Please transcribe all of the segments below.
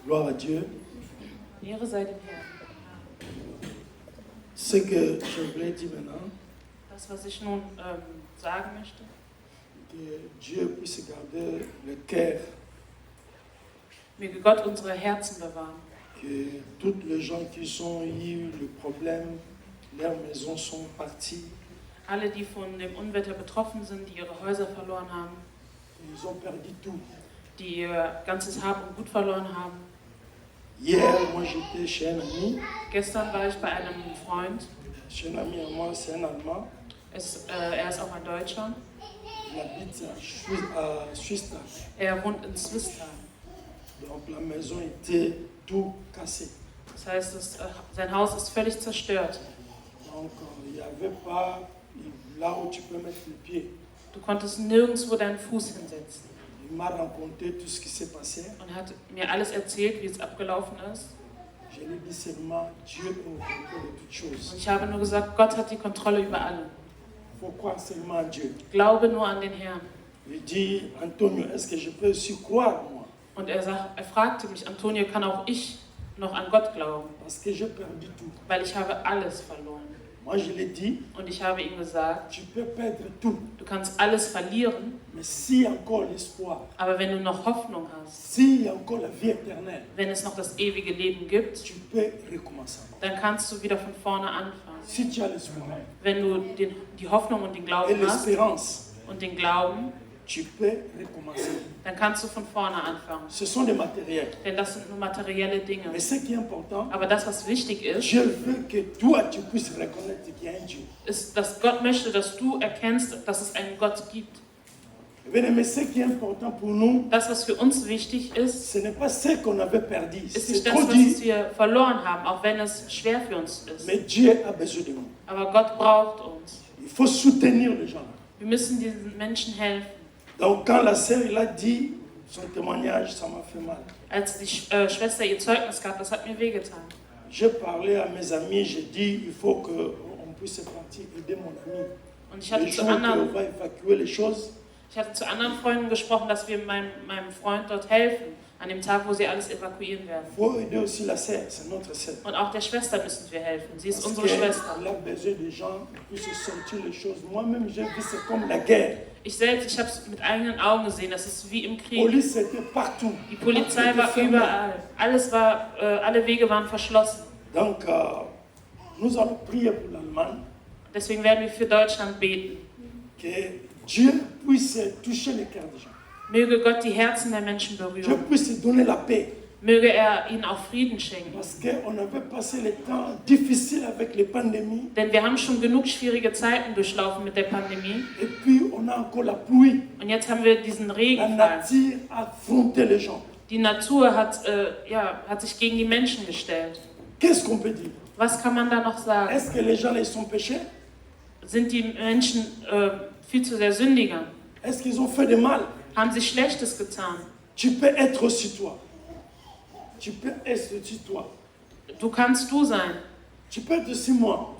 Gloire à Dieu. Ehre sei dem Herrn. Ce que je voulais dire maintenant, Das, was ich nun sagen möchte, que Dieu puisse garder le cœur, möge Gott unsere Herzen bewahren. que toutes les gens qui ont eu le problème, leurs maisons sont parties, Alle, die von dem Unwetter betroffen sind, die ihre Häuser verloren haben, ils ont perdu tout. die ihr ganzes Hab und Gut verloren haben. Hier, moi j'étais chez un ami, Gestern war ich bei einem Freund, chez un ami à moi, c'est un Allemand, er ist auch ein Deutscher, il habite à Suisse. er wohnt in Swisttal. Donc la maison était tout cassée. Das heißt, sein Haus ist völlig zerstört. Donc il n'y avait pas là où tu peux mettre le pied. Du konntest nirgendwo deinen Fuß hinsetzen. Il m'a raconté tout ce qui s'est passé. Und er hat mir alles erzählt, wie es abgelaufen ist. Je lui dis seulement, Dieu est au contrôle de toutes choses. Und ich habe nur gesagt, Gott hat die Kontrolle über allem. Il faut croire seulement en Dieu. Glaube nur an den Herrn. Il dit, Antonio, est-ce que je peux aussi croire moi? Und er fragte mich, Antonio, kann auch ich noch an Gott glauben? Parce que j'ai perdu tout. Weil ich habe alles verloren. Moi, je l'ai dit, Und ich habe ihm gesagt, tu peux perdre tout. du kannst alles verlieren, Mais s'il y a encore l'espoir, aber wenn du noch Hoffnung hast, s'il y a encore la vie éternelle, wenn es noch das ewige Leben gibt, tu peux recommencer. dann kannst du wieder von vorne anfangen. Si tu as l'espoir Wenn du die Hoffnung und den et Glauben hast l'espérance, und den Glauben, tu peux recommencer. dann kannst du von vorne anfangen. Ce sont des matériels. Denn das sind nur materielle Dinge. Mais ce qui est important, Aber das, was wichtig ist, Dieu veut que toi, tu puisses reconnaître qu'il y a un Dieu. ist, dass Gott möchte, dass du erkennst, dass es einen Gott gibt. Mais ce qui est important pour nous, Das, was für uns wichtig ist, ce n'est pas ce qu'on avait perdu. ist C'est nicht das, trop was dit. wir verloren haben, auch wenn es schwer für uns ist. Mais Dieu a besoin de nous. Aber Gott braucht uns. Il faut soutenir les gens. Wir müssen diesen Menschen helfen. Donc quand la sœur il a dit son témoignage, ça m'a fait mal. Als die Schwester ihr Zeugnis gab, das hat mir wehgetan. J'ai parlé à mes amis, j'ai dit il faut qu'on puisse partir aider mon ami. Und ich Le hatte, jour qu'on va évacuer les choses, zu anderen Freunden gesprochen, dass wir meinem Freund dort helfen, an dem Tag, wo sie alles evakuieren werden. il faut aider aussi la sœur, c'est notre sœur. Und auch der Schwester müssen wir helfen. Sie ist Parce unsere Schwester. qu'elle a besoin des gens qui puissent sortir les choses. Moi-même, j'ai vu, c'est comme la guerre. Ich habe es mit eigenen Augen gesehen. Das ist wie im La Krieg. police était partout. Die Polizei Partout war était fermée. überall. Alle Wege waren verschlossen. Donc, nous allons prier pour l'Allemagne, Deswegen werden wir für Deutschland beten. que Dieu puisse toucher les cœurs des gens. Möge Gott die Herzen der Menschen Dieu berühren. puisse donner la paix. Möge er ihnen auch Frieden schenken. Parce qu'on avait passé les temps difficiles avec les pandémies. Denn wir haben schon genug schwierige Zeiten durchlaufen mit der Pandemie. Et puis, on a encore la pluie. Und jetzt haben wir diesen La Regenfall. nature a affronté les gens. Die Natur hat sich gegen die Menschen gestellt. Qu'est-ce qu'on peut dire? Was kann man da noch sagen? Est-ce que les gens ils sont péchés? Sind die Menschen viel zu sehr Sündiger? Est-ce qu'ils ont fait du mal? Haben sie Schlechtes getan? Tu peux être aussi toi. Tu peux être aussi toi. Du kannst du sein. Tu peux être aussi moi.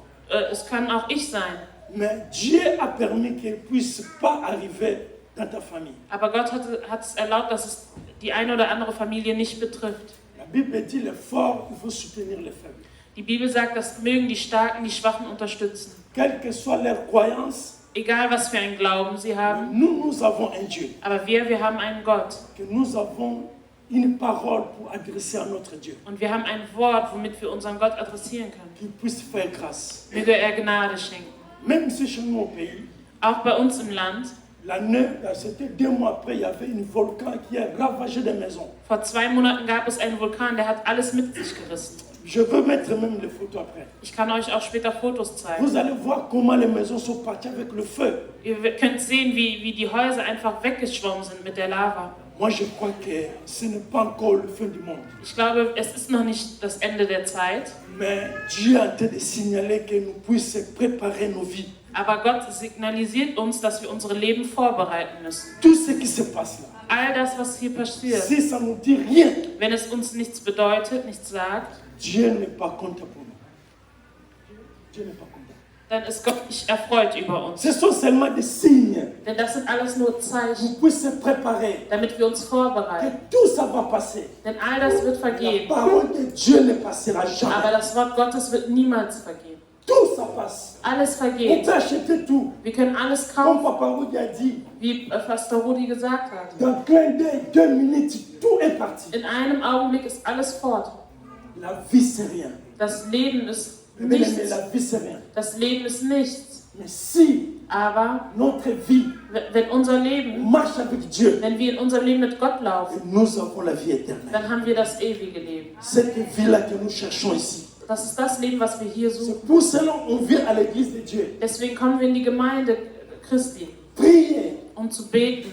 Es kann auch ich sein. Mais Dieu a permis qu'il ne puisse pas arriver dans ta famille. Aber Gott hat es erlaubt, dass es die eine oder andere Familie nicht betrifft. La Bible dit les forts, il faut soutenir les faibles. Die Bibel sagt, dass mögen die Starken die Schwachen unterstützen. Quelle que soit leur croyance, Egal was für einen Glauben sie haben. nous avons un Dieu. Aber wir haben einen Gott. Que nous avons une parole pour adresser à notre Dieu. Und wir haben ein Wort, womit wir unseren Gott adressieren können. Qu'il puisse faire grâce. Möge er Gnade schenken. Même si chez nous au pays, Auch bei uns im Land. l'année, c'était 2 mois après, il y avait un volcan qui a ravagé des maisons. Vor 2 Monaten gab es einen Vulkan, der hat alles mit sich gerissen. Je veux mettre même les photos après. Ich kann euch auch später Fotos zeigen. Vous allez voir comment les maisons sont parties avec le feu. Ihr könnt sehen, wie die Häuser einfach weggeschwommen sind mit der Lava. Moi, je crois que ce n'est pas encore le fin du monde. Ich glaube, es ist noch nicht das Ende der Zeit. Mais Dieu est en train de signaler que nous puissions préparer nos vies. Aber Gott signalisiert uns, dass wir unsere Leben vorbereiten müssen. Tout ce qui se passe là, All das, was hier passiert, si ça ne nous dit rien, wenn es uns nichts bedeutet, nichts sagt, Dieu n'est pas content pour nous. Dieu n'est pas content. dann ist Gott nicht erfreut über uns. Ce sont seulement des signes Denn das sind alles nur pour Zeichen, qu'on puisse se préparer. damit wir uns Que vorbereiten. tout ça va passer. Denn all das wird La vergehen. parole de Dieu ne passera Aber jamais. das Wort Gottes wird niemals vergehen. Tout ça passe. Alles On vergeht. peut acheter tout. Wir können alles Comme kaufen, Papa Rudi a dit, wie Pastor Rudi gesagt hat. dans clin d'œil, 2 minutes, tout est parti. In einem Augenblick ist alles fort. La vie, c'est rien. Das Leben ist Mais nichts. la vie, c'est rien. Das Leben ist nichts. Mais si Aber notre vie wenn unser Leben, marche avec Dieu, wenn wir in unserem Leben mit Gott laufen, nous avons la vie éternelle. dann haben wir das ewige Leben. Cette vie-là que nous cherchons ici. Das ist das Leben, was wir hier suchen. C'est pour cela qu'on vient à l'église de Dieu. Deswegen kommen wir in die Gemeinde Christi, Prier. um zu beten.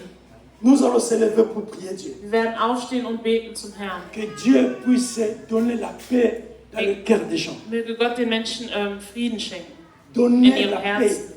Nous allons se lever pour prier Dieu. Wir werden aufstehen und beten zum Herrn. Que Dieu puisse donner la paix dans le cœur des gens. Möge Gott den Menschen Frieden schenken in Donner ihrem la paix. Herzen.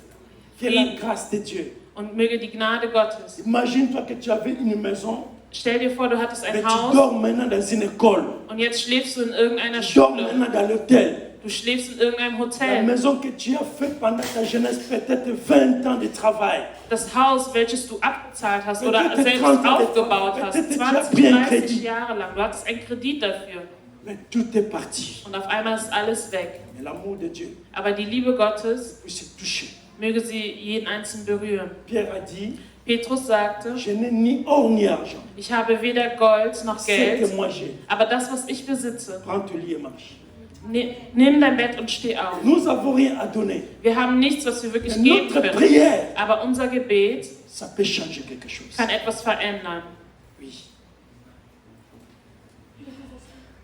Que la grâce de Dieu. Und möge die Gnade Gottes. Imagine-toi que tu avais une maison, Stell dir vor, du hattest mais ein tu Haus dors maintenant dans une école. und jetzt schläfst du in irgendeiner Tu dors Schule. maintenant dans l'hôtel. Du schläfst in irgendeinem La Hotel. maison que tu as faite pendant ta jeunesse, peut-être 20 ans de travail. Das Haus, welches du abbezahlt hast oder Peut-être selbst 30 ans de aufgebaut travail. hast, Peut-être tu as 20, pris un 30 crédit. Jahre lang. Du hattest einen Kredit dafür. Mais tout est parti. Und auf einmal ist alles weg. Mais l'amour de Dieu Aber die Liebe Gottes puisse toucher. möge sie jeden Einzelnen berühren. Pierre a dit, Petrus sagte, je n'ai ni or ni argent. ich habe weder Gold noch Ce que Geld, moi j'ai. aber das, was ich besitze, Prends ton lit et marche. nimm dein Bett und steh auf. Nous n'avons rien à donner. Wir haben nichts, was wir wirklich Mais geben notre können. prière, Aber unser Gebet ça peut changer quelque chose. kann etwas verändern. Oui.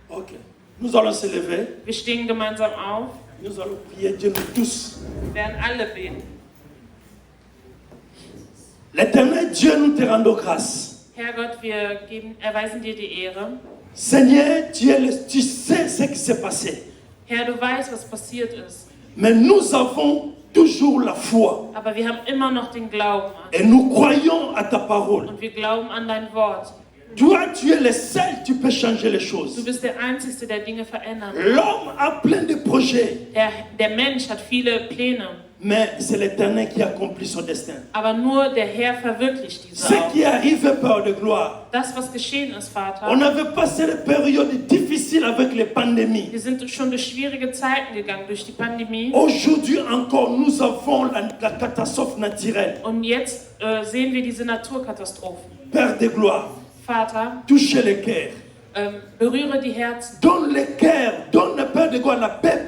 Ok. Nous allons se lever. Wir stehen gemeinsam auf, Nous allons prier Dieu, nous tous. wir werden alle beten. L'éternel Dieu, nous te rendons grâce. Herrgott, wir erweisen dir die Ehre. Seigneur, tu sais ce qui s'est passé. Herr, du weißt, was passiert ist. Mais nous avons toujours la foi. Aber wir haben immer noch den Glauben an. Et nous croyons à ta parole. Und wir glauben an dein Wort. Toi, tu es le seul, tu peux changer les Du choses. bist der Einzige, der Dinge verändern. L'homme a plein de projets, Der Mensch hat viele Pläne. mais c'est l'éternel qui accomplit son destin. Aber nur der Herr verwirklicht diese Ce auch. qui arrive, Père de gloire, Das, was geschehen ist, Vater. on avait passé des périodes difficiles avec les pandémies. Wir sind schon durch schwierige Zeiten gegangen, durch die Pandemie. Aujourd'hui encore, nous avons la catastrophe naturelle. Und jetzt sehen wir diese Naturkatastrophen. Père de gloire, Vater, touchez les cœurs. berühre die Herzen. Donne les cœurs, donne le Père de gloire la paix,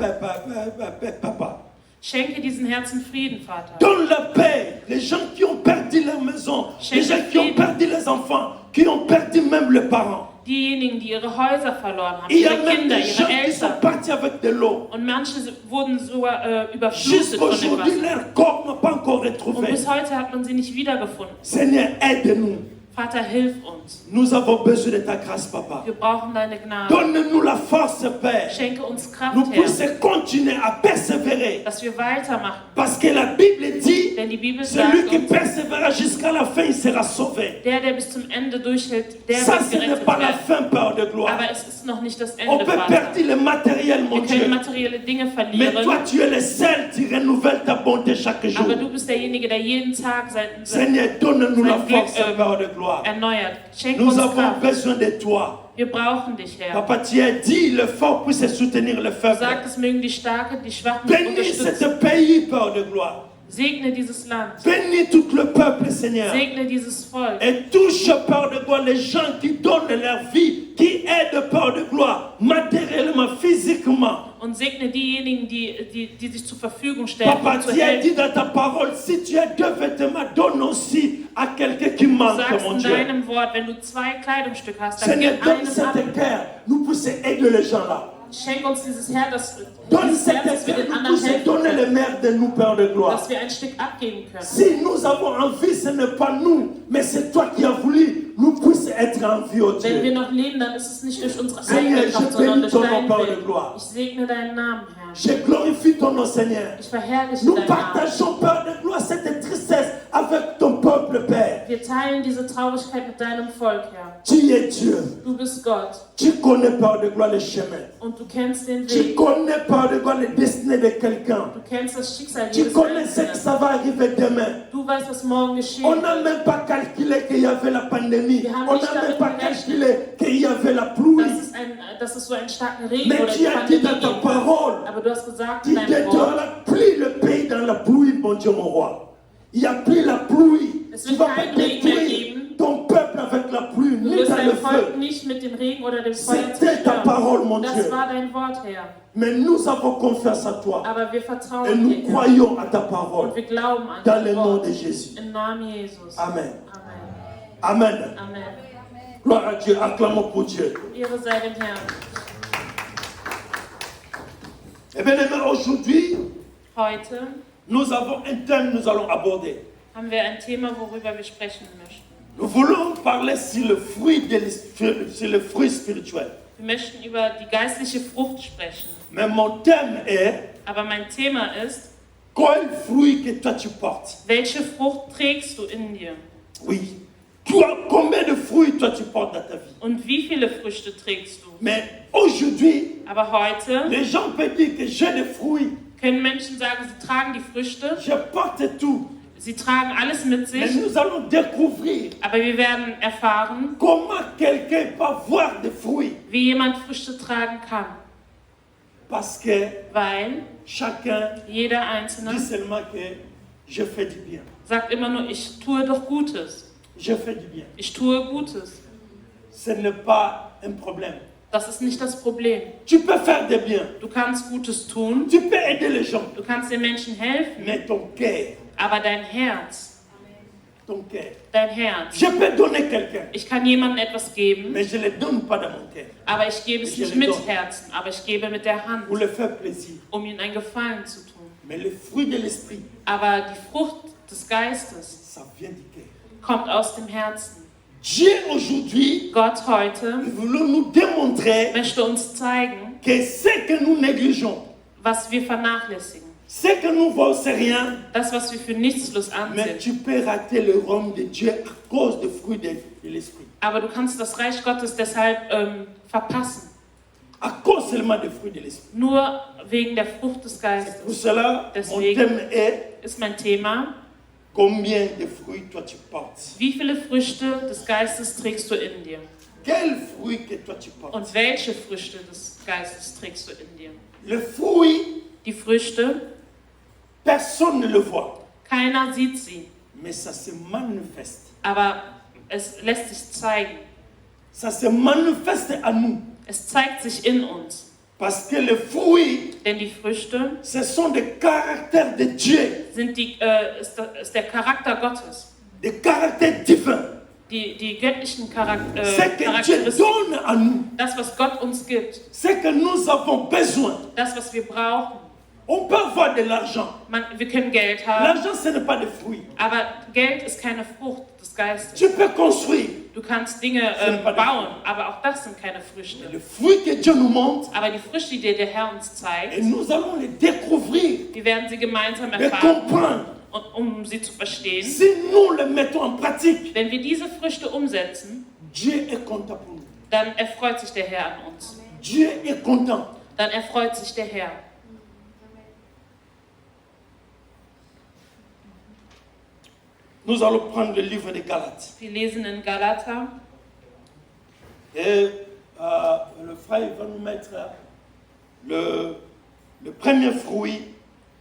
papa. Schenke diesen Herzen Frieden, Vater. Donne la paix. Les gens qui ont perdu leur maison, les gens qui ont perdu les enfants, qui ont perdu même les parents. Diejenigen, die ihre Häuser verloren haben, Il y a ihre même Kinder, des gens ihre qui sont Eltern. partis avec de l'eau. Und manche wurden sogar überflutet von dem Jusqu'aujourd'hui, Wasser. leur corps n'a pas encore Und retrouvé. bis heute hat man sie nicht wiedergefunden. Seigneur, aide-nous. Vater, hilf uns. Nous avons besoin de ta grâce, papa. Wir brauchen deine Gnade. Donne-nous la force, Père. Schenke uns Kraft, Nous Herr, puissions continuer à persévérer. dass wir weitermachen. Parce que la Bible dit, Denn die Bibel celui sagt qui uns, persévérera jusqu'à la fin, il sera sauvé. der bis zum Ende durchhält, der Ça, wird ce n'est gerettet pas la werden. fin, Père de gloire. Aber es ist noch nicht das On Ende, peut Vater. perdre le matériel, mon Wir können Dieu. materielle Dinge Mais verlieren. toi, tu es le seul, tu renouvelles ta bonté chaque jour. Aber du bist derjenige, der jeden Tag Seigneur, donne-nous la sein Glück, force, Père de gloire. erneuert. Schenk Nous uns avons Kraft. besoin de toi. Wir brauchen dich, Herr. Papa, tu as dit, le fort puisse soutenir le Du faible. sagst, mögen die Starken die Schwachen Bénis unterstützen. ce pays, Père de gloire. Segne dieses Land. Bénis tout le peuple, Seigneur. Segne dieses Volk. Et touche, Père de gloire, les gens qui donnent leur vie, qui aident, Père de gloire, matériellement, physiquement. Und segne diejenigen, die sich zur Verfügung stellen, Papa, um zu tu as dit helfen. dans ta parole, si tu as 2 vêtements, donne aussi à quelqu'un qui Du manque, sagst mon in Dieu. deinem Wort, wenn du 2 Kleidungsstücke hast, dann Seigneur, gib donne einem cet ab. cœur, nous puissions aider les gens là. Schenk uns dieses Herz, Donne dass cet wir cœur, den nous anderen puissions helfen donner le können, maire de nous, Père de gloire. dass wir ein Stück abgeben können. Si nous avons envie, ce n'est pas nous, mais c'est toi qui as voulu, nous puissions être en vie, oh Wenn wir Dieu. noch leben, dann ist es nicht durch unsere Seigneur, eigene je Kraft, sondern bénis durch ton nom, deinen Père de Willen. gloire. Ich segne deinen Namen, Herr. Je glorifie ton nom, Seigneur. Ich verherrliche Nous deinen Namen. partageons, Père de gloire, cette tristesse avec ton peuple, Père. Wir teilen diese Traurigkeit mit deinem Volk, Herr. Tu es Dieu. Du bist Gott Tu connais, Père de gloire, les chemins. und du kennst den Tu Weg. connais, Père de gloire, les destinées de quelqu'un. Du kennst das Schicksal Tu jedes connais ce que Einzelnen. ça va arriver demain. Du weißt, was morgen geschehen On n'a wird. même pas calculé qu'il y avait la pandémie. Wir haben On nicht n'a même damit pas gerechnet, calculé qu'il y avait la pluie. dass es so einen starken Regen Mais oder tu die as dit Pandemie dans ta gibt. parole, Aber du hast gesagt tu in deinem dans Wort, la pluie, le pays dans la pluie, mon Dieu, mon roi. Il n'y a plus la pluie. Es Tu wird vas pas keinen Regen mehr détruire geben. ton peuple avec la pluie, Du ni wirst dans le dein feu. Volk nicht mit dem Regen oder dem Feuer C'était ta parole, mon zerstören. Dieu. Das war dein Wort, Herr. Mais nous avons confiance à toi. Aber wir Et vertrauen nous dir, Herr. croyons à ta Und parole. wir glauben an Dans le dein nom Wort. de Jésus. Im Namen Jesus. Amen. Amen. Amen. Amen. Gloire à Dieu. Acclamons pour Dieu. Ehre sei dem Herrn. Eh bien, aimés, aujourd'hui, Heute nous avons un thème que nous allons aborder. haben wir ein Thema, worüber wir sprechen möchten. Nous voulons parler sur le fruit, sur le fruit spirituel. Wir möchten über die geistliche Frucht sprechen. Mais mon thème est Aber mein Thema ist, quel fruit que toi tu portes. welche Frucht trägst du in dir? Oui. Toi, combien de fruits toi tu portes dans ta vie. Und wie viele Früchte trägst du? Mais aujourd'hui, Aber heute les gens peuvent dire que j'ai des fruits. können Menschen sagen, sie tragen die Früchte, Je porte tout. sie tragen alles mit Mais sich, nous allons découvrir aber wir werden erfahren, comment quelqu'un peut avoir des fruits. wie jemand Früchte tragen kann. Parce que Weil chacun jeder dit Einzelne seulement que je fais du bien. sagt immer nur, ich tue doch Gutes. Je fais du bien. Ich tue Gutes. Ce n'est pas un problème. Das ist nicht das Problem. Tu peux faire du bien. Du kannst Gutes tun, Tu peux aider les gens. du kannst den Menschen helfen, Mais ton cœur, aber dein Herz, dein Herz. dein Herz. Je peux donner quelqu'un, Ich kann jemandem etwas geben, mais je ne le donne pas dans mon cœur. aber ich gebe es nicht mit Herzen, aber ich gebe mit der Hand, Pour le faire plaisir. um ihm einen Gefallen zu tun. Mais le fruit de l'esprit, Aber die Frucht des Geistes ça vient du cœur. kommt aus dem Herzen. Dieu aujourd'hui, Gott heute nous voulons nous démontrer möchte uns zeigen, que ce que nous négligeons, was wir vernachlässigen. ce que nous voyons, c'est rien, Das, was wir für nichtslos mais ansehen. tu peux rater le royaume de Dieu à cause des fruits de l'esprit. Aber du kannst das Reich Gottes deshalb verpassen. À cause seulement des fruits de l'esprit. Nur wegen der Frucht des Pour Geistes. cela, mon thème est Ist mein Thema. combien de fruits toi tu portes. Wie viele Früchte des Geistes trägst du in dir? Quel fruit que toi tu portes. Und welche Früchte des Geistes trägst du in dir? Le fruit, Die Früchte, personne ne le voit, keiner sieht sie, mais ça se manifeste. aber es lässt sich zeigen. Ça se manifeste à nous. Es zeigt sich in uns. Parce que les fruits, Denn die Früchte ce sont des caractères de Dieu, sind ist der Charakter Gottes. des caractères divins. Die göttlichen Ce que Dieu Charakteristiken. donne à nous, Das, was Gott uns gibt. ce que nous avons besoin. Das, was wir brauchen. On peut avoir de l'argent. Wir können Geld haben, L'argent, ce n'est pas des fruits. aber Geld ist keine Frucht des Geistes. Tu peux construire. Du kannst Dinge bauen, aber auch das sind keine Früchte. Le fruit que Dieu nous montre, Aber die Früchte, die der Herr uns et zeigt, nous allons les découvrir, wir werden sie gemeinsam les erfahren, comprendre. um sie zu verstehen. Si nous les mettons en pratique, Wenn wir diese Früchte umsetzen, Dieu est content pour nous. dann erfreut sich der Herr an uns. Dieu est content. Dann erfreut sich der Herr. Nous allons prendre le livre de Galates. Wir lesen in Galater Et le frère va nous mettre le premier fruit,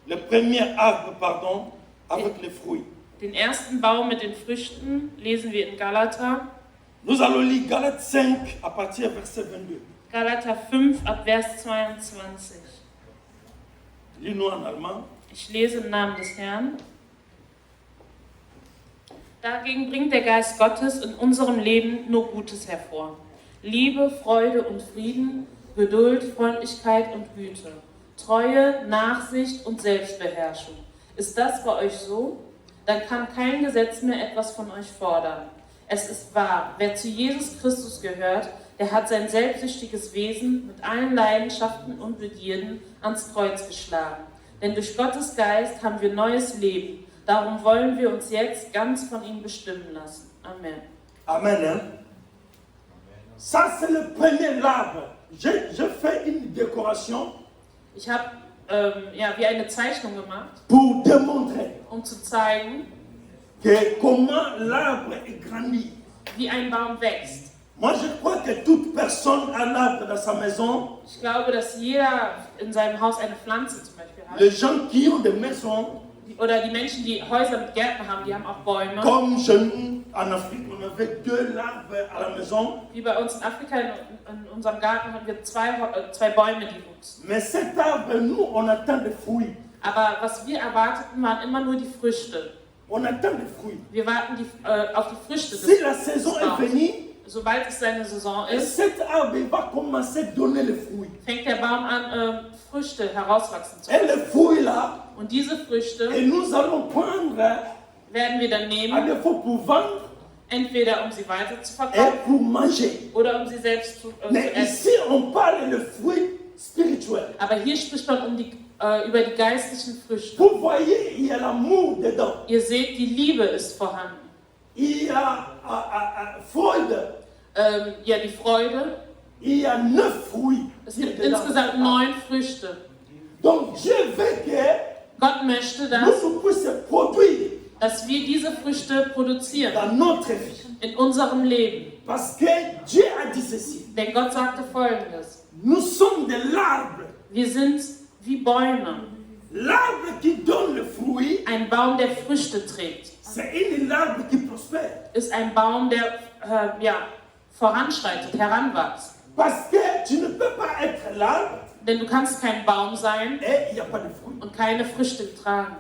le premier arbre, pardon, avec les fruits. den ersten Baum mit den Früchten, lesen wir in Galater. Nous allons lire Galates 5 à partir du verset 22. Galater 5 ab Vers 22. Lis-nous en allemand. Ich lese im Namen des Herrn. Dagegen bringt der Geist Gottes in unserem Leben nur Gutes hervor. Liebe, Freude und Frieden, Geduld, Freundlichkeit und Güte, Treue, Nachsicht und Selbstbeherrschung. Ist das bei euch so? Dann kann kein Gesetz mehr etwas von euch fordern. Es ist wahr, wer zu Jesus Christus gehört, Der hat sein selbstsüchtiges Wesen mit allen Leidenschaften und Begierden ans Kreuz geschlagen. Denn durch Gottes Geist haben wir neues Leben. Darum wollen wir uns jetzt ganz von ihm bestimmen lassen. Amen. Amen. Hein? Ça, c'est le premier arbre. Je fais une décoration Ich habe wie eine Zeichnung gemacht, pour démontrer um zu zeigen, que comment l'arbre est grandi. wie ein Baum wächst. Moi, je crois que toute personne a l'arbre dans sa maison. Ich glaube, dass jeder in seinem Haus eine Pflanze zum Beispiel hat. Les gens qui ont des maisons, Oder die Menschen, die Häuser mit Gärten haben, die haben auch Bäume. comme chez nous en Afrique, on avait 2 arbres à la maison. Wie bei uns in Afrika, in unserem Garten haben wir zwei Bäume, die wuchsen. Mais cet arbre, nous, on attend des fruits. Aber was wir erwarteten, waren immer nur die Früchte. On attend des fruits. Wir warten auf die Früchte Si des la saison est Baums. venue, Sobald es seine Saison ist, cet arbre va commencer à donner les fruits. fängt der Baum an, Früchte herauswachsen zu Et lassen. les fruits-là, Und diese Früchte et nous allons prendre werden wir dann à nehmen, défaut pour vendre entweder um sie weiter zu et verkaufen pour manger. oder um sie selbst zu Mais essen. ici, on parle de fruits spirituels. Aber hier spricht man über die geistlichen Früchte. Vous voyez, il y a l'amour dedans. Ihr seht, die Liebe ist vorhanden. Il y a Freude. Die Freude. Il y a 9 fruits. Es gibt insgesamt 9 Früchte. Donc Dieu veut que Gott möchte, nous puissions produire dass wir diese Früchte produzieren dans notre vie. in unserem Leben. Parce que Dieu a dit ceci. Denn Gott sagte Folgendes: Nous sommes de l'arbre. Wir sind wie Bäume. L'arbre qui donne le fruit, Ein Baum, der Früchte trägt, c'est un arbre qui prospère. ist ein Baum, der voranschreitet, heranwächst. Parce que tu ne peux pas être l'arbre Denn du kannst kein Baum sein et il n'y a pas de fruit. und keine Früchte tragen.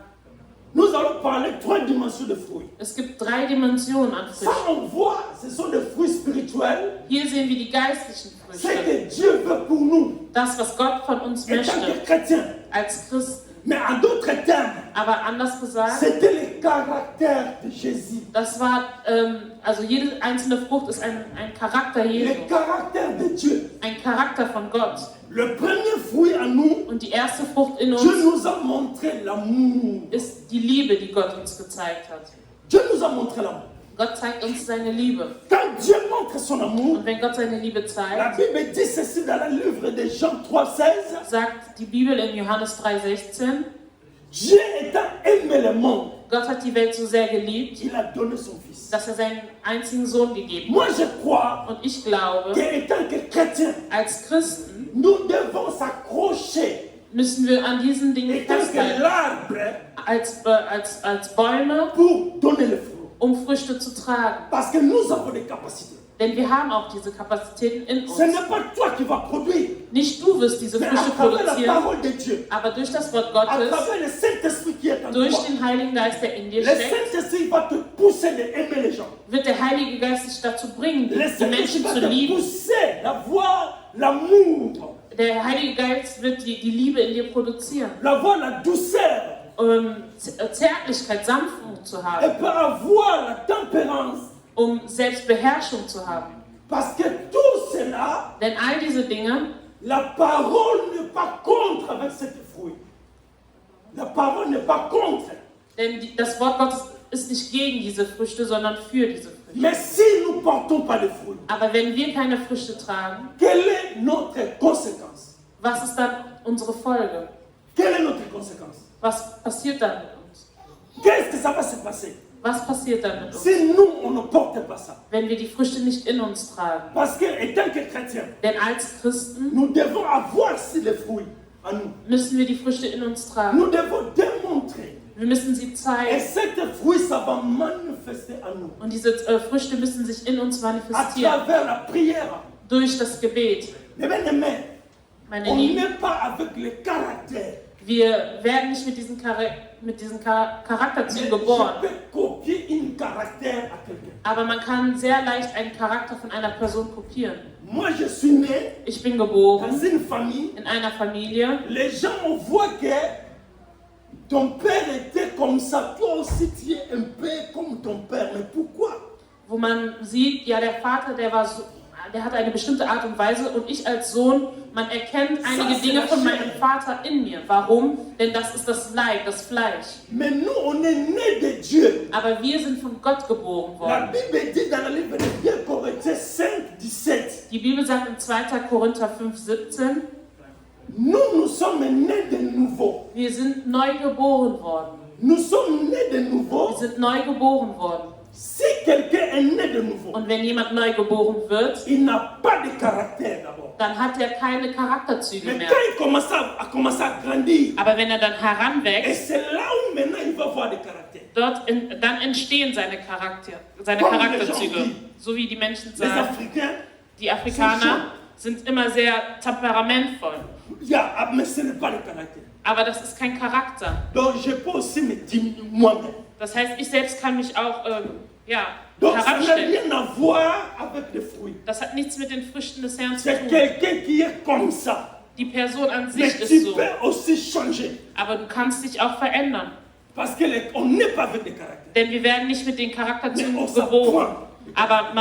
Nous allons parler 3 dimensions de fruits. Es gibt 3 Dimensionen an Ça, Früchten. on voit, ce sont des fruits spirituels. Hier sehen wir die geistlichen Ce Früchte. que Dieu veut pour nous, Das, was Gott von uns en tant möchte, que chrétiens. als Christen. Mais en d'autres termes, Aber anders gesagt, c'était le caractère de Jésus. das war, also jede einzelne Frucht ist ein Charakter Jesu. Le caractère de Dieu. Ein Charakter von Gott. Le premier fruit en nous, Und die erste Frucht in Dieu uns nous a montré l'amour. ist die Liebe, die Gott uns gezeigt hat. Dieu nous a montré l'amour. Gott zeigt uns seine Liebe. Quand Dieu montre son amour, Und wenn Gott seine Liebe la zeigt, Bible dit ceci dans le livre de Jean 3,16. sagt die Bibel in Johannes 3,16, Dieu étant aimé le monde, Gott hat die Welt so sehr geliebt, il a donné son fils. dass er seinen einzigen Sohn gegeben Moi, je crois hat. Und ich glaube, qu'étant que chrétien, als Christen nous devons s'accrocher müssen wir an diesen Dingen étant que festhalten, l'arbre als Bäume, pour donner le fruit. um Früchte zu tragen. Parce que nous avons des capacités. Denn wir haben auch diese Kapazitäten in Ce uns. n'est pas toi qui vas produire, Nicht du wirst diese mais à Früchte travers la produzieren, parole de Dieu, aber durch das Wort à Gottes, travers le Saint-Esprit qui est en durch toi. den Heiligen Geist, der in dir Le steckt, Saint-Esprit va te pousser d'aimer les gens. wird der Heilige Geist dich dazu bringen, Le die Saint-Esprit Menschen va zu te lieben. pousser d'avoir l'amour, Der Heilige Geist wird die Liebe in dir produzieren, d'avoir la douceur, Zärtlichkeit, Sanftmut zu et haben, peut avoir la tempérance. Selbstbeherrschung zu haben. Parce que tout cela, Denn all diese Dinge, la parole n'est pas contre avec cette fruit. La parole n'est pas contre. denn das Wort Gottes ist nicht gegen diese Früchte, sondern für diese Früchte. Mais si nous ne portons pas de fruits, Aber wenn wir keine Früchte tragen, quelle est notre conséquence? was ist dann unsere Folge? Quelle est notre conséquence? Was passiert dann mit uns? Qu'est-ce que ça va se passer Was passiert dann mit uns, si nous, on ne porte pas ça? wenn wir die Früchte nicht in uns tragen? Parce que, étant que chrétiens, Denn als Christen nous devons avoir ces fruits en nous. müssen wir die Früchte in uns tragen. Nous devons démontrer. Wir müssen sie Et zeigen. ces fruits, ça va manifester en nous. Und diese Früchte müssen sich in uns À manifestieren. travers la prière. Durch das Gebet. Mais bien aimé, Meine on Lieben, n'est pas avec le caractère. wir werden nicht mit diesem Charakterzug Mais geboren. je peux copier un caractère à quelqu'un. Aber man kann sehr leicht einen Charakter von einer Person kopieren. Moi, je suis né Ich bin dans geboren une famille. in einer Familie. Les gens, on voit que ton père était comme ça. Toi aussi, tu es un peu comme ton père. Mais pourquoi? Wo man sieht, ja, der Vater, der war so, der hat eine bestimmte Art und Weise und ich als Sohn, man erkennt einige c'est Dinge la von chair. meinem Vater in mir. Warum? Denn das ist das Leib, das Fleisch. Mais nous, on est nés de Dieu. Aber wir sind von Gott geboren La worden. Bible dit dans le livre de 1 Corinthiens 5, 17, Die Bibel sagt in 2. Korinther 5, 17, nous sommes nés de nouveau. wir sind neu geboren worden. Nous sommes nés de Wir nouveau. sind neu geboren worden. Si quelqu'un est né de nouveau, Und wenn jemand neu geboren wird, il n'a pas de caractère d'abord. dann hat er keine Charakterzüge Mais mehr. quand il commence à grandir, Aber wenn er dann et heranwächst, c'est là où maintenant il va voir des caractères. dann entstehen seine Comme les Charakterzüge. gens So wie die Menschen Les sagen, Africains, die Afrikaner sind immer sehr temperamentvoll. mais ce n'est pas le caractère. Aber das ist kein Charakter. Donc je peux aussi me diminuer moi-même. Das heißt, ich selbst kann mich auch Donc ça n'a herabstellen. rien à voir avec les fruits. Das hat nichts mit den Früchten des Herrn zu C'est tun. quelqu'un qui est comme ça. Die Person an Mais sich ist tu so. peux aussi changer. Aber du kannst dich auch verändern. Parce qu'on n'est pas avec des caractères. Denn wir werden nicht mit den Charakterzügen Mais on geboren. s'apprend. Aber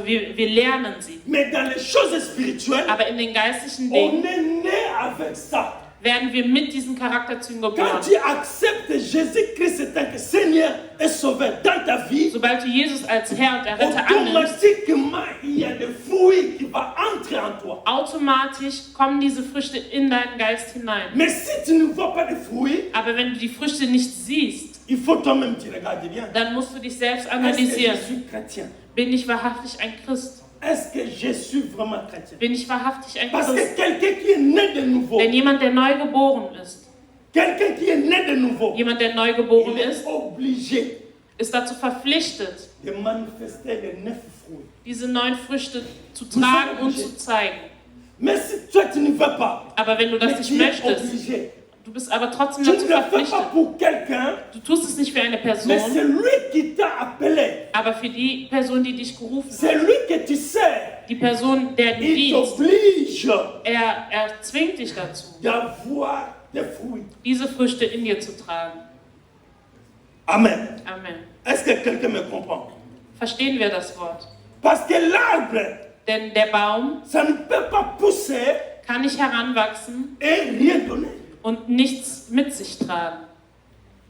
wir lernen sie. Mais dans les choses spirituelles, Aber in den geistlichen on Dingen est né avec ça. werden wir mit diesen Charakterzügen Quand geboren. tu acceptes Jésus-Christ en tant que Seigneur et Sauveur dans ta vie, Sobald du Jesus als Herr und Erretter annimmst, automatiquement, il y a des fruits qui vont entrer en toi. automatisch kommen diese Früchte in deinen Geist hinein. Mais si tu ne vois pas de fruits, Aber wenn du die Früchte nicht siehst, il faut toi-même te regarder bien. dann musst du dich selbst Est-ce que analysieren. je suis chrétien? Bin ich wahrhaftig ein Christ? Est-ce que je suis vraiment chrétien? Bin ich wahrhaftig ein Parce que Christ? quelqu'un qui est né de nouveau, Denn jemand, der neu geboren ist, quelqu'un qui est né de nouveau, jemand, der neu geboren il est ist, obligé ist dazu verpflichtet, de manifester les 9 fruits. diese 9 Früchte zu tragen und zu zeigen. Mais si toi tu ne veux pas, Aber wenn du das mais nicht tu es möchtest, obligé. du bist aber trotzdem Tu ne dazu le fais pas verpflichtet. pour quelqu'un, Du tust es nicht für eine mais c'est Person, lui qui t'a appelé. aber für die Person, die dich gerufen C'est hat. lui que tu sers. Die Person, der du Il dienst, t'oblige er zwingt dich dazu, d'avoir des fruits. diese Früchte in dir zu tragen. Amen. Amen. Est-ce que quelqu'un me comprend? Verstehen wir das Wort? Parce que l'arbre, Denn der Baum ça ne peut pas pousser kann nicht heranwachsen et rien donner. und nichts mit sich tragen.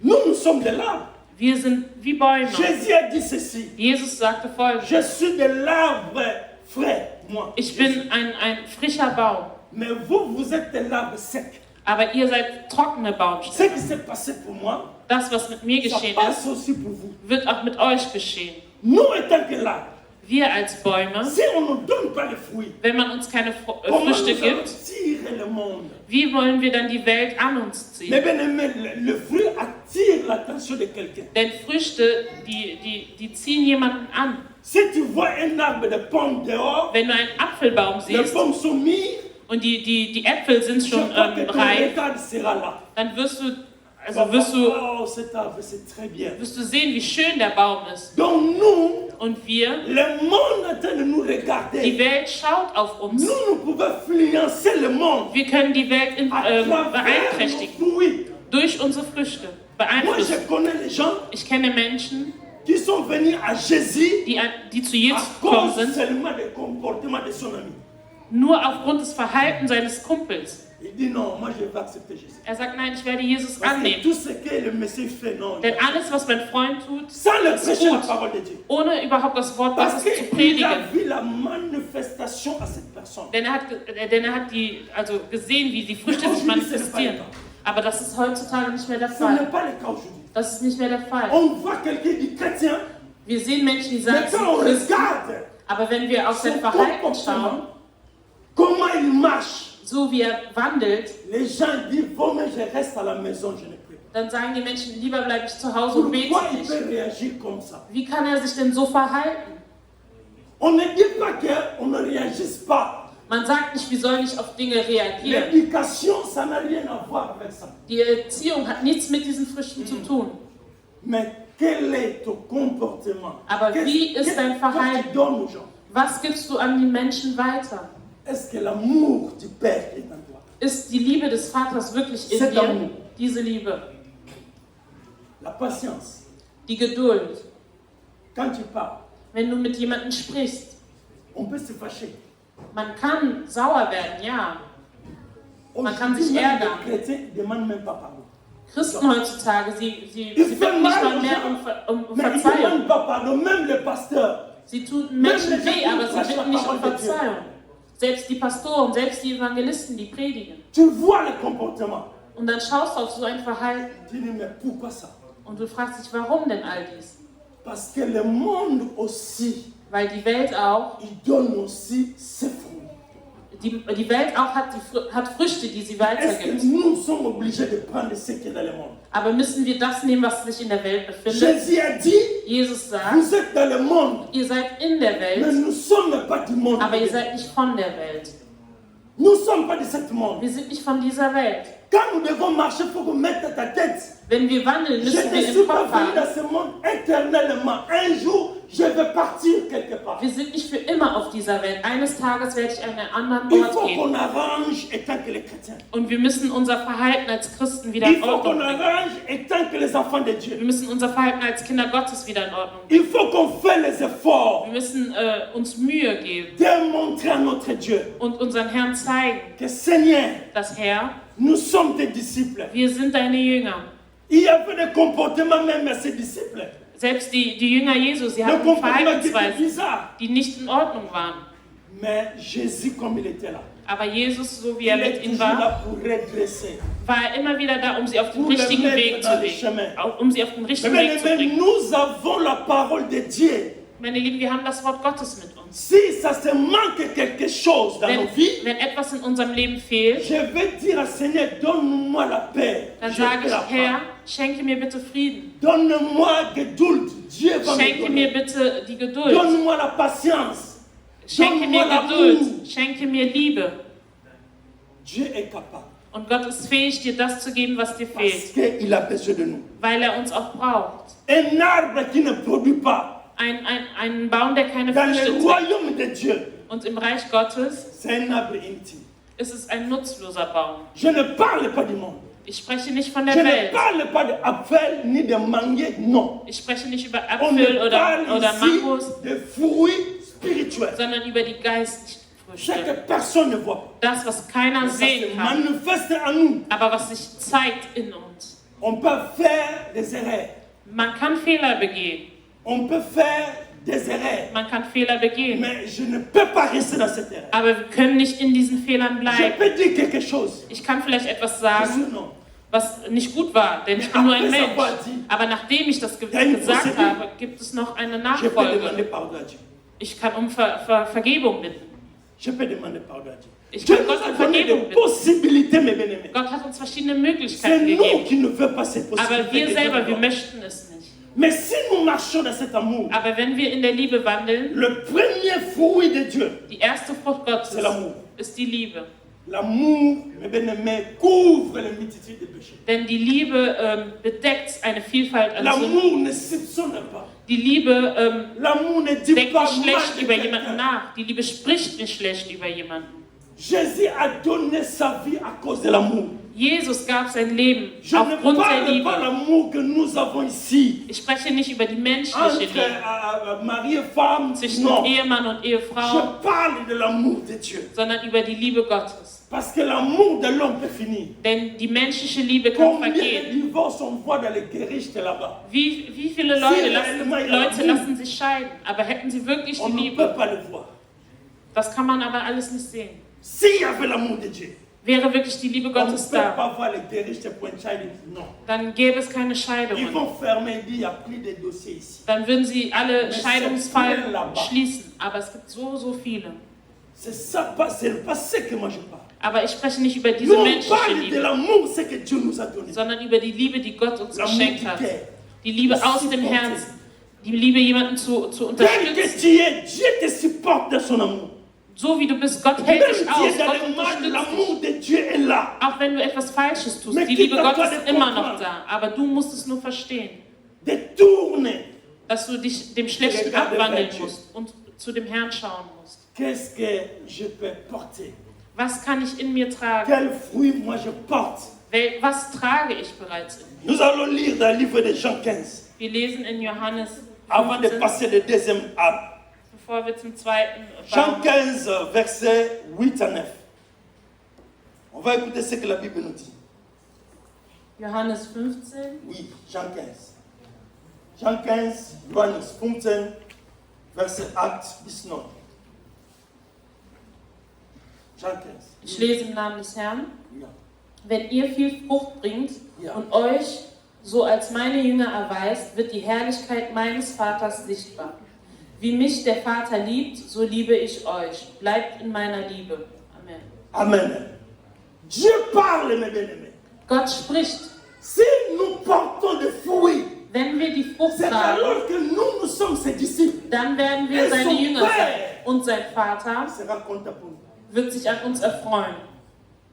Nous sommes de l'arbre. Wir sind wie Bäume. Jésus a dit ceci. Jesus sagte folgendes: Je suis de l'arbre frais, moi. Ich bin ein frischer Baum, Mais vous, vous êtes de l'arbre sec. aber ihr seid trockene Ce Baumstämme. qui s'est passé pour moi, Das, was mit mir ça geschehen passe ist, aussi pour vous. wird auch mit euch geschehen. Nous, étant que l'arbre, Wir als Bäume, si on ne donne pas les fruits, wenn man uns keine comment Früchte nous allons gibt, tirer le monde? wie wollen wir dann die Welt an uns Mais ziehen? bien aimé, le fruit attire l'attention de quelqu'un. Denn Früchte, die ziehen jemanden an. Si tu vois un arbre de pommes dehors, Wenn du einen Apfelbaum les siehst pommes sont mises, und die Äpfel sind je schon crois que ton reif, regard sera là. dann wirst du Oh, cet arbre, c'est très bien. sehen, wie schön der Baum ist. Donc nous, Und wir, le monde est en train de nous die regarder. Welt schaut auf uns. Nous, nous pouvons influencer le monde Wir können die Welt à travers nos beeinträchtigen fruits. durch unsere Früchte. Moi, je Beeinflussen. connais les gens Ich kenne Menschen, qui sont venus à Jésus die zu à Jesus gekommen cause sind, seulement du comportement de son ami. nur aufgrund des Verhaltens seines Kumpels. Il dit non, moi je vais accepter Jésus. Er sagt, nein, ich werde Jesus Parce que annehmen. tout ce que le Messie fait, non. Denn alles, was mein Freund tut, Sans le ist prêcher la gut, parole de Dieu. ohne überhaupt das Wort Parce Gottes zu qu'il a predigen. vu la manifestation à cette personne. Denn er hat gesehen, wie die Früchte sich manifestieren. Aber das ist heutzutage nicht mehr der Ce n'est Fall. pas le cas aujourd'hui. Das ist nicht mehr der Fall. On voit quelqu'un dit chrétien, Wir sehen Menschen, die sagen, mais sie quand on sind Christen, regarde aber wenn wir auf sein son Verhalten comportement, schauen, comment il marche, so wie er wandelt, les gens disent bon, mais je reste à la maison, je ne prie pas. dann sagen die Menschen, lieber bleibe ich zu Hause und bete Pourquoi il nicht. peut réagir comme ça? Wie kann er sich denn so verhalten? On ne dit pas qu'on ne réagisse pas. Man sagt nicht, wir sollen nicht auf Dinge reagieren. L'éducation, ça n'a rien à voir avec ça. Die Erziehung hat nichts mit diesen Früchten zu tun. Mais quel est ton comportement? Aber wie ist dein Verhalten? Qu'est-ce que tu donnes aux gens? Was gibst du an die Menschen weiter? Est-ce que l'amour du Père est en toi? Ist die Liebe des Vaters wirklich in C'est dir? l'amour. Diese Liebe, La patience. die Geduld. Quand tu parles, Wenn du mit jemandem sprichst, On peut se fâcher. Man kann sauer werden, ja. Man kann sich Aujourd'hui, même ärgern. les chrétiens ne demandent même pas pardon. Christen heutzutage, sie Il bitten fait nicht mal mal aux mehr gens, um mais ils ne Verzeihung. demandent pas pardon. Même les pasteurs. Sie tun Menschen Même les weh, gens aber qui sie prêchent bitten la nicht um parole de Dieu. Verzeihung. Selbst die Pastoren, selbst die Evangelisten, die predigen. Tu vois le comportement. Und dann schaust du auf so ein Verhalten Tu dis, mais pourquoi ça? und du fragst dich, warum denn all dies? Parce que le monde aussi, Weil die Welt auch, il donne aussi ses fruits. die Welt auch hat Früchte, die sie Est-ce weitergibt. que nous sommes obligés de prendre ce qui est dans le monde? Aber müssen wir das nehmen, was sich in der Welt befindet? Jésus a dit, Jesus sagt, vous êtes dans le monde, ihr seid in der mais Welt, nous ne sommes pas du monde. aber ihr seid nicht von der Welt. Nous ne sommes pas de ce monde. Wir sind nicht von dieser Welt. Quand nous devons marcher, il faut que mettre ta tête. Wenn wir wandeln, Je müssen ne wir suis im pas Kopf venu haben. dans ce monde éternellement. Un jour, je vais partir quelque part. Wir sind nicht für immer auf dieser Welt. Eines Tages werde ich an einen anderen Il Ort faut gehen. qu'on arrange étant que les chrétiens. Und wir müssen unser Verhalten als Christen wieder Il in faut Ordnung qu'on bringen. arrange étant que les enfants de Dieu. Wir müssen unser Verhalten als Kinder Gottes wieder in Ordnung bringen. Il faut qu'on fasse les efforts Wir müssen uns Mühe geben de montrer à notre Dieu und unseren Herrn zeigen, que Seigneur, dass Herr, nous sommes tes disciples. wir sind deine Jünger. Il y avait des comportements même à ces disciples. Selbst die Jünger Jesu, sie Des hatten comportements qui étaient Verhaltensweisen, bizarres. die nicht in Ordnung waren. Mais Jésus, comme il était là, Aber Jesus, so wie il er est mit ihnen toujours war, là pour redresser. war er immer wieder da, um sie auf den Pour richtigen les Weg mettre zu dans le legen, chemin. um sie auf den Mais richtigen bien Weg zu aimés, bringen. nous avons la parole de Dieu. Meine Lieben, wir haben das Wort Gottes mit uns. Si ça se manque quelque chose dans nos vies, Wenn etwas in unserem Leben fehlt, je vais dire au Seigneur, donne-moi la paix. dann Je sage vais la ich, Herr, prendre. schenke mir bitte Frieden. Donne-moi Geduld. Dieu va me Schenke mir donner. bitte die Geduld. Donne-moi la patience. Schenke mir Donne-moi l'amour. Geduld. Schenke mir Liebe. Dieu est capable. Und Gott ist fähig, dir das zu geben, was dir Parce fehlt, qu'il a besoin de nous. weil er uns auch braucht. Un arbre qui ne produit pas Ein Baum, der keine dans Früchte le trägt. royaume de Dieu, Und im Reich Gottes c'est un arbre intime. ist es ein nutzloser Baum. Je ne parle pas du monde. Ich spreche nicht von Je der ne Welt. parle pas d'apfel ni de manguier, non. Ich spreche nicht über On Äpfel ne oder parle Mangos, ici de fruits spirituels. sondern über die geistlichen Ce Früchte. que personne ne voit pas. Das, was keiner Mais ça se sehen kann, manifeste en nous. aber was sich zeigt in uns. On peut faire des erreurs. Man kann Fehler begehen. On peut faire des erreurs. Man kann Fehler begehen. Mais je ne peux pas rester dans cette erreur. Aber wir können nicht in diesen Fehlern Je bleiben. peux dire quelque chose. Ich kann vielleicht etwas Je sagen, suis non. was nicht gut war, denn ich bin nur ein Après Mensch. avoir dit, Aber nachdem ich das eine gesagt Prozedur. habe, gibt es noch eine Je peux Nachfolge. demander pardon à Dieu. Ich kann um Vergebung bitten. Je peux demander pardon à Dieu. Ich Dieu kann nous Gott a um donné Vergebung des bitten. possibilités, mes bien-aimés. Gott hat uns verschiedene C'est Möglichkeiten nous gegeben. qui ne veut pas ces Aber possibilités. wir de selber, Dieu. wir möchten es nicht. Mais si nous marchons dans cet amour, Aber wenn wir in der Liebe wandeln, le premier fruit de Dieu, die erste Frucht Gottes c'est l'amour. ist die Liebe. L'amour, mes bien-aimés, couvre les multitudes de péchés. Denn die Liebe bedeckt eine Vielfalt an Sünden. L'amour ne soupçonne pas. Die Liebe L'amour ne dit denkt pas nicht mal schlecht de über quelqu'un. jemanden nach. Die Liebe spricht nicht schlecht über jemanden. Jésus a donné sa vie à cause de l'amour. Jesus gab sein Leben Je ne aufgrund der parle pas Liebe. l'amour que nous avons ici. Ich spreche nicht über die menschliche Entre Liebe mari et femme, zwischen non. Ehemann und Je Ehefrau, parle de l'amour de Dieu. sondern über die Liebe Gottes. Parce que l'amour de l'homme peut finir. Denn die menschliche Liebe kann Combien de vergehen. divorces on voit dans les Gerichte là-bas? Wie viele Leute lassen sich scheiden, aber hätten sie wirklich On die ne Liebe? peut pas le voir. Das kann man aber alles nicht sehen. S'il y avait l'amour de Dieu, Wäre wirklich die Liebe on ne Gottes peut da, pas voir les Gerichte pour un child. Non. dann gäbe es keine Ils Scheidungen. vont fermer et dire il n'y a plus de dossiers ici. Dann würden sie alle Mais Scheidungsfallen c'est là-bas. schließen. Aber es gibt so viele. C'est ça, c'est le passé que moi je parle. Aber ich spreche nicht über Nous diese on menschliche parle de Liebe, l'amour, c'est que Dieu nous a donné. sondern über die Liebe, die Gott uns L'amour geschenkt du hat. cœur. Die Liebe Das aus dem supporten. Herzen. Die Liebe, jemanden zu Tel que unterstützen. tu es, Dieu te supporte dans son amour. So wie du bist, Gott hält Même dich si tu aus. es dans Gott le mal, unterstützt l'amour dich. de Dieu est là. Auch wenn du etwas Falsches tust. Mais Die qui Liebe t'a Gottes pas ist de immer noch comprendre. da. Aber du musst es nur verstehen. Détourne. Dass du dich dem Schlechten Regarde abwandeln vers musst und zu dem Herrn schauen musst. Qu'est-ce que je peux porter? Was kann ich in mir tragen? Quel fruit moi je porte? Was trage ich bereits in mir? Nous allons lire dans le livre de Jean 15, Wir lesen in Johannes avant de 15, passer le deuxième arbre. Bevor wir zum zweiten Jean Baum 15, versets 8 à 9. On va écouter ce que la Bible nous dit. Johannes 15, Oui, Jean 15. Jean 15, Johannes 15, verset 8 bis 9. Jean 15. ich lese im Namen des Herrn. Ja. Wenn ihr viel Frucht bringt Ja. und euch so als meine Jünger erweist, wird die Herrlichkeit meines Vaters sichtbar. Wie mich der Vater liebt, so liebe ich euch. Bleibt in meiner Liebe. Amen. Amen. Dieu parle, mes bien-aimés. Gott spricht. Si nous portons des fruits, Wenn wir die Frucht c'est tragen, alors que nous sommes ses disciples. dann werden wir Et seine son Jünger sein. Père Und sein Vater sera content pour nous. wird sich an uns erfreuen.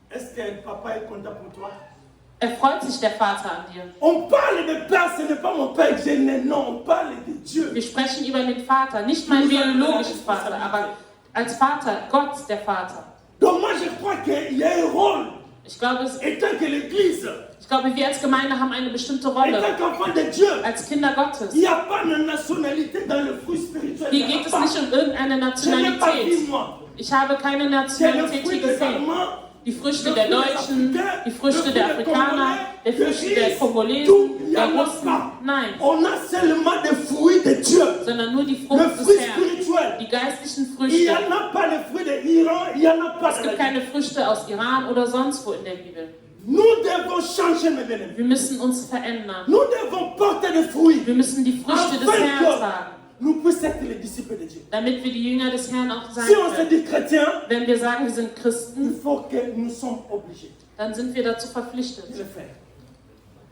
Est-ce que papa est content pour toi? Erfreut sich der Vater an dir. On parle de Père, ce n'est pas mon Père que j'ai né, non, on parle de Dieu. Wir sprechen über den Vater, nicht mein biologisches Vater, aber als Vater, Gott, der Vater. Donc moi je crois qu'il y a un rôle, Ich glaube, étant que l'Église, wir als Gemeinde haben eine bestimmte étant Rolle. qu'enfant de Dieu, Als Kinder Gottes. il n'y a pas de nationalité dans le fruit spirituel. Hier geht es nicht um irgendeine Je n'ai pas vu Nationalität. moi. Ich habe keine C'est le Nationalität fruit hier des gesehen. Allemands, Die Früchte der Deutschen, die Früchte der Afrikaner, die Früchte der tout, Kongolesen, il n'y der en a Russen. pas. Nein, On a seulement des fruits de Dieu. sondern nur die Le Frucht fruit des Herrn. spirituel. Die geistlichen Il n'y Früchte. en a pas les fruits de l'Iran, il n'y en a pas Es de gibt la keine Früchte aus Iran oder sonst wo in der Bibel. Nous devons changer, mes bien-aimés. Wir müssen uns verändern. Nous devons porter des fruits. Wir müssen die Früchte des Afin Herrn tragen, que nous puissions être les disciples de Dieu. damit wir die Jünger des Herrn auch sein Si on se können. dit chrétien, Wenn wir sagen, wir sind il Christen, faut que nous sommes obligés dann sind wir dazu de verpflichtet, le faire.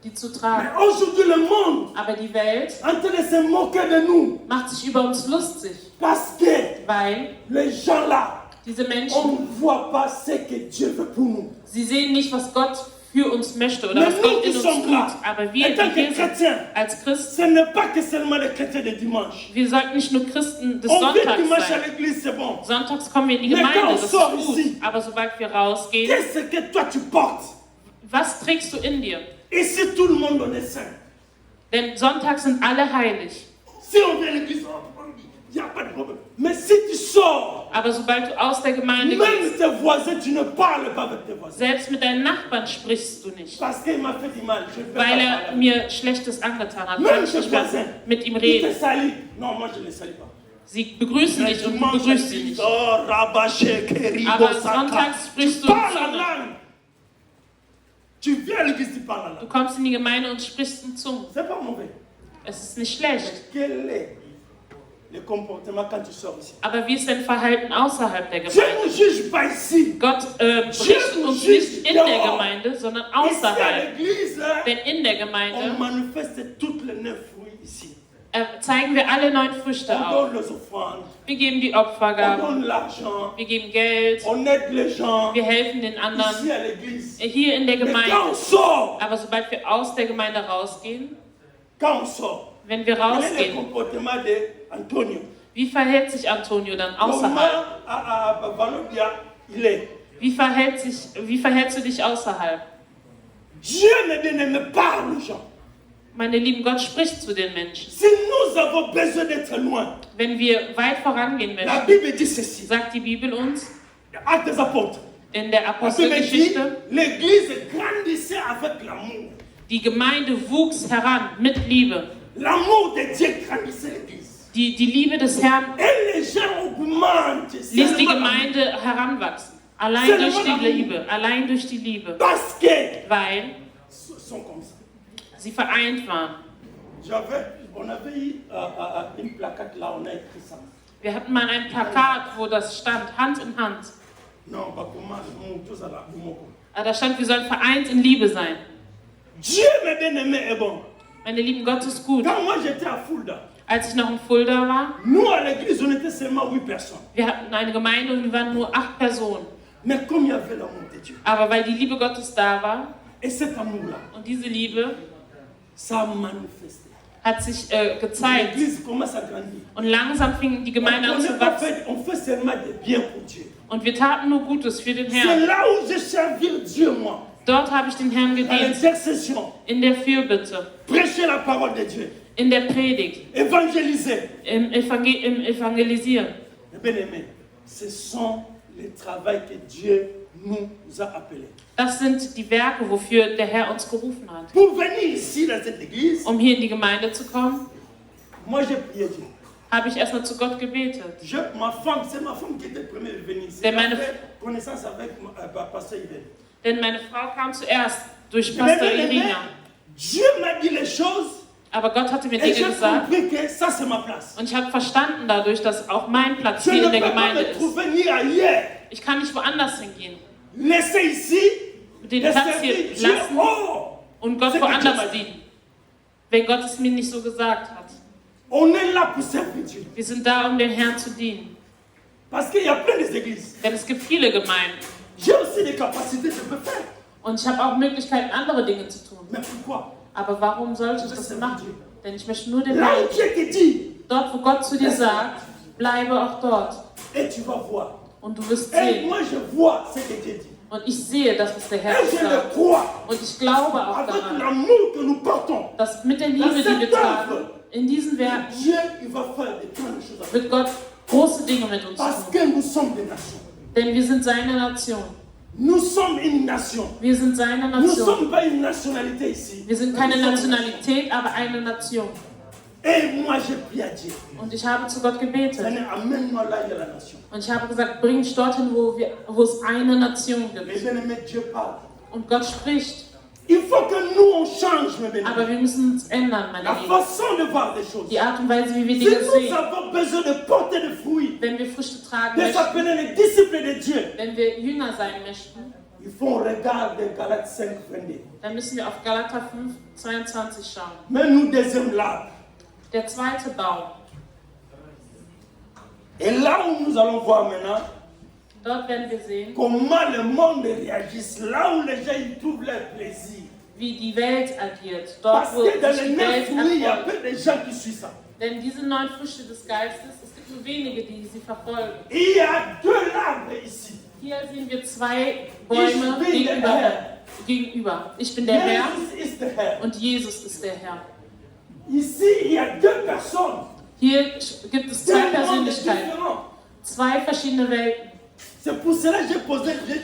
die zu Mais tragen. aujourd'hui, le monde Aber die Welt est en train de se moquer de nous macht sich über uns lustig, parce que weil les gens là, diese on Menschen, ne voit pas ce que Dieu veut pour nous. sie sehen nicht, was Gott für uns möchte oder Mais was nous Gott qui in uns sommes tut. là, Aber wir, étant die que hier sind, chrétiens, als Christen, ce n'est pas que seulement les chrétiens de dimanche. wir sollten nicht nur Christen des On vient Sonntags dimanche à sein. l'église, c'est bon. Sonntags kommen wir in die Mais quand Gemeinde, on das sort ist gut. ici, Aber sobald wir rausgehen, Qu'est-ce que toi tu portes? was trägst du in dir? Ici, tout le monde on est saint. Denn sonntags sind alle heilig. Si on vient à l'église, il n'y a pas de problème. Mais si tu sors, Aber sobald du aus der Gemeinde même gehst, tes voisins, tu ne parles pas avec tes voisins. selbst mit deinen Nachbarn sprichst du nicht. Parce qu'il m'a fait du mal. Je peux Weil pas er parler. mir Schlechtes angetan hat, Même kann ich tes nicht mehr voisins, mit ihm ils te reden. salient. Non, moi je ne les salue pas. Sie begrüßen dich und du manges begrüßt sie à nicht. Oh, Rabaché, Keri, Aber Bosaka. sonntags sprichst Tu du parles en Zunge. langue. Tu viens à l'église, tu parles en Du langue. kommst in die Gemeinde und sprichst in Zungen. C'est pas mauvais. Es ist nicht schlecht. Quel est le comportement quand tu sors ici? Aber wie ist dein Verhalten außerhalb der Dieu Gemeinde? ne juge pas ici. Gott bricht uns nicht in der Gemeinde, sondern Ici à außerhalb. l'église, Denn in der on Gemeinde manifeste toutes les 9 fruits ici. zeigen wir alle 9 Früchte On auf. donne les offrandes, Wir geben die on Opfergaben, donne l'argent, wir geben Geld, on aide les gens wir helfen den anderen ici à l'église. hier in der Mais quand on Gemeinde. sort, Aber sobald wir aus der Gemeinde rausgehen, quand on sort, wenn wir quel est le rausgehen, comportement d'Antonio? wie verhält sich Antonio dann Comment außerhalb? à Valodia il est? Wie verhältst du dich außerhalb? Dieu, mes bien-aimés, parle aux gens. Meine Lieben, Gott spricht zu den Menschen. Si nous avons besoin d'être loin, Wenn wir weit vorangehen la möchten, Bible dit ceci. sagt die Bibel uns Actes des Apôtres. in der La Bible dit, Apostelgeschichte, l'église grandissait avec l'amour. die Gemeinde wuchs heran mit Liebe. L'amour de Dieu grandissait l'église. Die Liebe des Herrn Et les gens augmentent. ließ die seulement Gemeinde heranwachsen. Allein durch die Liebe, allein durch die Liebe. parce que Weil sont comme ça. sie vereint waren. On avait eu une placate là, on a écrit ça. Wir hatten mal ein Plakat, wo das stand, Hand in Hand. Non, pas comment, tous à la Da stand, wir sollen vereint in Liebe sein. Dieu, mes bien-aimés, est bon. Meine Lieben, Gott ist gut. Quand moi j'étais à Fulda, Als ich noch in Fulda war, nous à l'église, on était seulement 8 personnes. wir hatten eine Gemeinde und wir waren nur 8 Personen. Mais comme il y avait l'amour de Dieu, Aber weil die Liebe Gottes da war et cet amour-là, und diese Liebe ça a manifesté. hat sich gezeigt L'église commence à grandir. und langsam fing die Gemeinde an On, zu n'est pas wachsen. fait, on fait seulement des biens pour Dieu. Und wir taten nur Gutes für den C'est Herrn. là où j'ai servi Dieu, moi. Dort habe ich den Herrn À gedient, l'intercession, in der Fürbitte. prêcher la parole de Dieu. in der Predigt, évangéliser. im Evangelisieren. Mes bien-aimés, ce sont les travaux que Dieu nous a appelés. Das sind die Werke, wofür der Herr uns gerufen hat. Pour venir ici dans cette église, Um hier in die Gemeinde zu kommen, moi j'ai prié Dieu. habe ich erstmal zu Gott gebetet. Ma femme, c'est ma femme qui était première venue ici. Mais Elle a fait connaissance avec Pasteur Yves. Denn meine Frau kam zuerst durch Pastor Irina. Dieu m'a dit les choses Aber Gott hatte mir et Dinge j'ai gesagt compris que ça c'est ma place. und ich habe verstanden dadurch, dass auch mein Platz Je hier ne in der peux pas Gemeinde me ist. trouver ni ailleurs. Ich kann nicht woanders hingehen. Laisser ici Den et Platz hier servir Dieu. lassen Oh! und Gott C'est que Dieu m'a woanders dit. dienen. Wenn Gott es mir nicht so gesagt hat. On est là pour servir Dieu. Wir sind da, um den Herrn zu dienen. Parce qu'il y a plein d'églises. Denn es gibt viele Gemeinden. J'ai aussi des capacités, je peux faire. Und ich habe auch Möglichkeiten, andere Dinge zu tun. Mais pourquoi? Aber warum sollte ich das machen? Denn ich möchte nur den Là Herrn. où Dieu te dit, Dort, wo Gott zu dir sagt, bleibe auch dort. et tu vas voir. Und du wirst Et sehen. moi je vois ce que Dieu dit. Und ich sehe, dass es der Herr Et je le sagt. crois. Und ich glaube auch Avec daran, l'amour que nous portons. dass mit der Liebe, die wir tragen, in diesen Werken Dieu, il va faire des grandes choses avec wird Gott große Dinge mit uns Parce tun. que nous sommes des nations. Denn wir sind seine Nation. Nous sommes une nation. Wir sind seine Nous ne Nation. sommes pas une nationalité ici. Wir sind keine Nous sommes- Nationalität, aber eine Nation. Et moi, j'ai prié à Dieu. Und ich habe zu Gott gebetet. Seigneur, amène-moi là, il y a la nation. Und ich habe gesagt, bring mich dorthin, wo es eine Nation Mes gibt. bien-aimés, Dieu parle. Und Gott spricht. Il faut que nous, on change, mes bien-aimés. Aber wir müssen uns ändern, meine La Lieben. façon de voir des choses. Die Art und Weise, wie wir Si Dinge nous sehen. avons besoin de porter des fruits, Wenn wir Früchte tragen de möchten, s'appeler les disciples de Dieu, wenn wir Jünger sein möchten, il faut qu'on regarde Galates 5, 22. dann müssen wir auf Galater 5, 22 schauen. Mais nous, deuxième là. Der zweite Baum. Et là où nous allons voir maintenant, Dort werden wir sehen, comment le monde réagit, là où les gens y trouvent leur plaisir. wie die Welt agiert. Dort, Parce wo que dans sich les die 9 Welt fruits, il y a erfreut. peu de gens qui suivent ça. Denn diese 9 Früchte des Geistes, es gibt nur wenige, die sie verfolgen. Il y a deux arbres ici. Hier sehen wir 2 Bäume Ich bin der Herr. gegenüber. Ich bin der Herr Jesus is the head. und Jesus ist der Herr. Ici, il y a deux personnes. Hier gibt es 2 Deux mondes Persönlichkeiten, différents. 2 verschiedene Welten. C'est pour cela que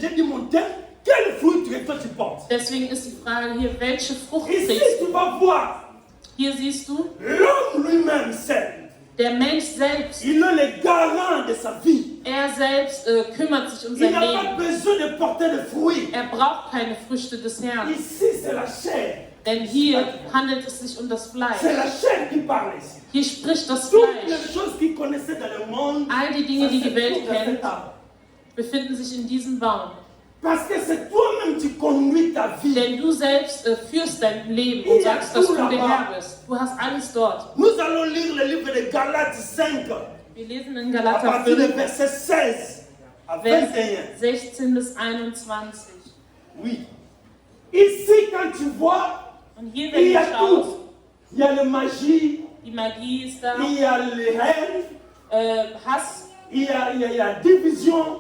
j'ai dit mon thème, quel fruit toi tu portes? Deswegen ist die Frage hier, welche Frucht Ici, trägst tu du? vas voir Hier siehst du, l'homme lui-même seul. der Mensch selbst, Il est le garant de sa vie. er selbst kümmert sich um Il sein n'a pas Leben. besoin de porter de fruits. Er braucht keine Früchte des Herrn. Ici, c'est la chair. Denn hier handelt es sich um das Fleisch. C'est la chair qui parle ici. Hier spricht das Toutes Fleisch. les choses qu'il connaissait dans le monde, All die Dinge, die die Welt ça se trouve dans kennt, cet arbre. befinden sich in diesem Baum. Parce que c'est toi-même qui conduis ta vie. Denn du selbst führst dein Leben und sagst, dass du der Herr bist. Du hast alles dort. Nous allons lire le livre de Galates 5, Wir lesen in à Galater partir du 5, verset 16 à Vers 21. 16 bis 21. Oui. Ici, quand tu vois, Und hier, il wenn y du a schaust, tout. Il y a la magie, die Magie ist da, il y a les haines, Hass, il y a division,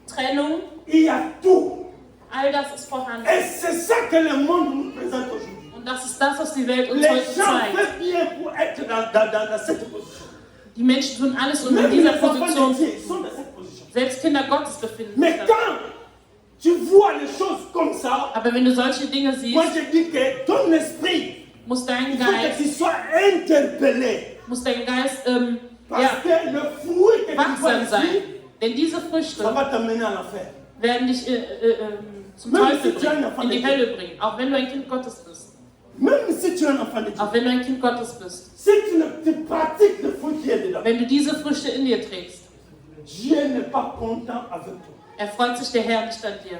Trennung, il y a tout. all das ist vorhanden. Et c'est ça que le monde nous présente aujourd'hui. Und das ist das, was die Welt uns Les heute gens zeigt. font bien pour être dans cette position. Die Menschen tun alles, um in Même dieser les enfants Position de zu Dieu sont dans cette position. Selbst Kinder Gottes befinden sich Mais da. quand tu vois les choses comme ça, Aber wenn du solche Dinge siehst, moi je dis que ton esprit, muss dein il faut que Geist, tu sois interpellé. Parce ja, que le fruit que tu vois wachsam sein. ici, Denn diese ça Früchte va t'amener en enfer. werden dich zum Même Teufel si tu es ein bringen, Enfant in de die Dieu. Hölle bringen. Auch wenn du ein Kind Gottes bist. Même si tu es un enfant de Dieu, Auch wenn du ein Kind Gottes bist. si tu pratiques le fruit qui est dedans, Wenn du diese Früchte in dir trägst, Dieu n'est pas content avec toi. erfreut sich der Herr nicht an dir.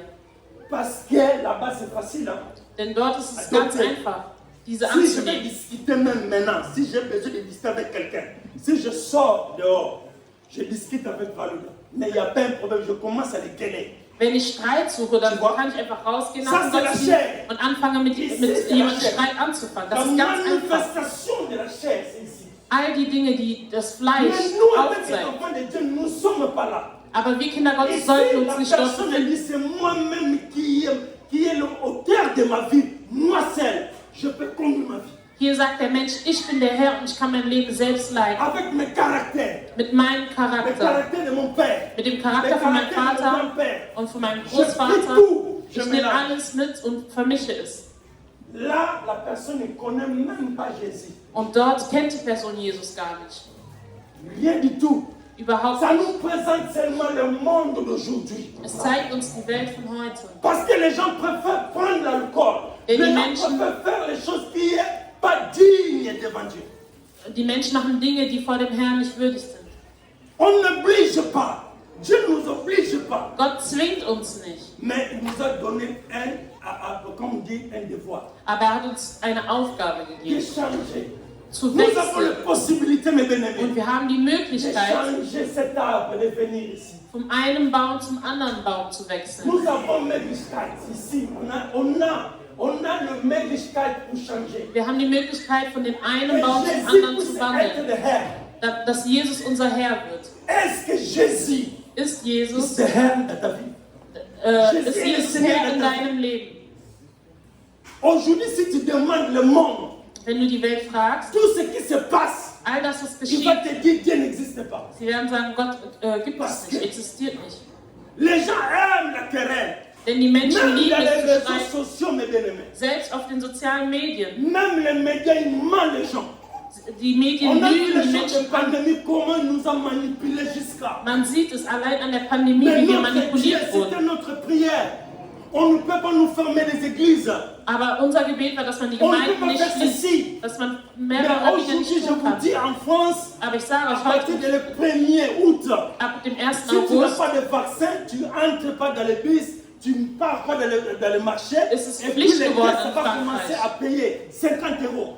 Parce que là-bas c'est facile. Hein? Denn dort ist es ganz einfach, diese Si je vais anzunehmen. discuter même maintenant, si j'ai besoin de discuter avec quelqu'un, si je sors dehors, je discute avec Valuda. Mais il n'y a pas un problème, je commence à les gueuler. Wenn ich Streit suche, dann Tu vois? kann ich einfach rausgehen Ça, nach dem c'est la Gottesdienst chair. und anfange mit Ici, jemandem c'est la chair. Streit anzufangen. La Das ist ganz einfach. manifestation de la chair, c'est ici. All die Dinge, die das Mais Fleisch nous, avec les aufzeigen. enfants de Dieu, nous ne sommes pas là. Aber wir Kinder Gottes Ici, sollten uns la nicht dort personne befinden. dit, c'est moi-même qui est l'auteur de ma vie. Moi seul, je peux conduire ma vie. Hier sagt der Mensch, ich bin der Herr und ich kann mein Leben selbst leiten. avec mes caractères, Mit meinem le Charakter, caractère de mon père, mit dem le Charakter von meinem caractère de mon Vater grand-père. und von meinem Je prie Großvater. tout, je Ich nehme mélange. alles mit und vermische es. Là, la personne ne connaît même pas Jésus. Und dort kennt die Person Jesus gar nicht. Rien du tout. Überhaupt Ça nicht. nous présente seulement le monde d'aujourd'hui. Es zeigt uns die Welt von heute. Parce que les gens préfèrent prendre l'alcool. Et Les les gens Menschen- préfèrent faire les choses qui sont pas dignes devant Dieu. Die Menschen machen Dinge, die vor dem Herrn nicht würdig sind. On n'oblige pas. Dieu ne nous oblige pas. Gott zwingt uns nicht, Mais il nous a donné comme on dit, un devoir. aber er hat uns eine Aufgabe gegeben, D'échanger. zu Nous avons la wechseln. possibilité, mes Und bien-aimés, wir haben die Möglichkeit, d'échanger cet arbre et de venir ici. vom einen Baum zum anderen Baum zu wechseln. Nous avons Möglichkeit ici. On a une Möglichkeit pour changer. Wir haben die Möglichkeit, von dem Et einen Baum zum Jésus anderen puisse zu être wandeln, le Herr. dass Jesus unser Herr wird. Est-ce que Jésus Ist est Jesus, le Herr de ta vie? ist Jesus Herr in deinem Leben? Aujourd'hui, si tu demandes le monde, Wenn du die Welt fragst, tout ce qui se passe, all das, was il va geschieht, te dire Dieu n'existe pas. sie werden sagen, Gott gibt es nicht, existiert nicht. Les gens aiment la querelle. Denn die Menschen Même lieben dans les es zu réseaux streiten. sociaux, mes bien-aimés. Selbst auf den sozialen Medien. Même les médias, ils mentent les gens. Die Medien On a vu lügen die les gens de Menschen an. pandémie, comment ils nous ont manipulés jusqu'à. Man sieht es allein an der Pandemie, Mais wie wir notre Dieu, manipuliert c'était wurden. notre prière. On ne peut pas nous fermer les églises. Aber unser Gebet war, dass man die On ne peut Gemeinden pas nicht faire schließt, ceci. dass man Mais mehrere Dinge aujourd'hui, nicht je tun vous kann. dis, en France, Aber ich sage à euch partir heute, du 1er août, ab dem 1. si tu n'as August pas de vaccin, tu n'entres pas dans les bus, tu ne pars pas dans le marché, Es ist et puis Pflicht les geworden tests in va Frankreich. commencer à payer 50 €.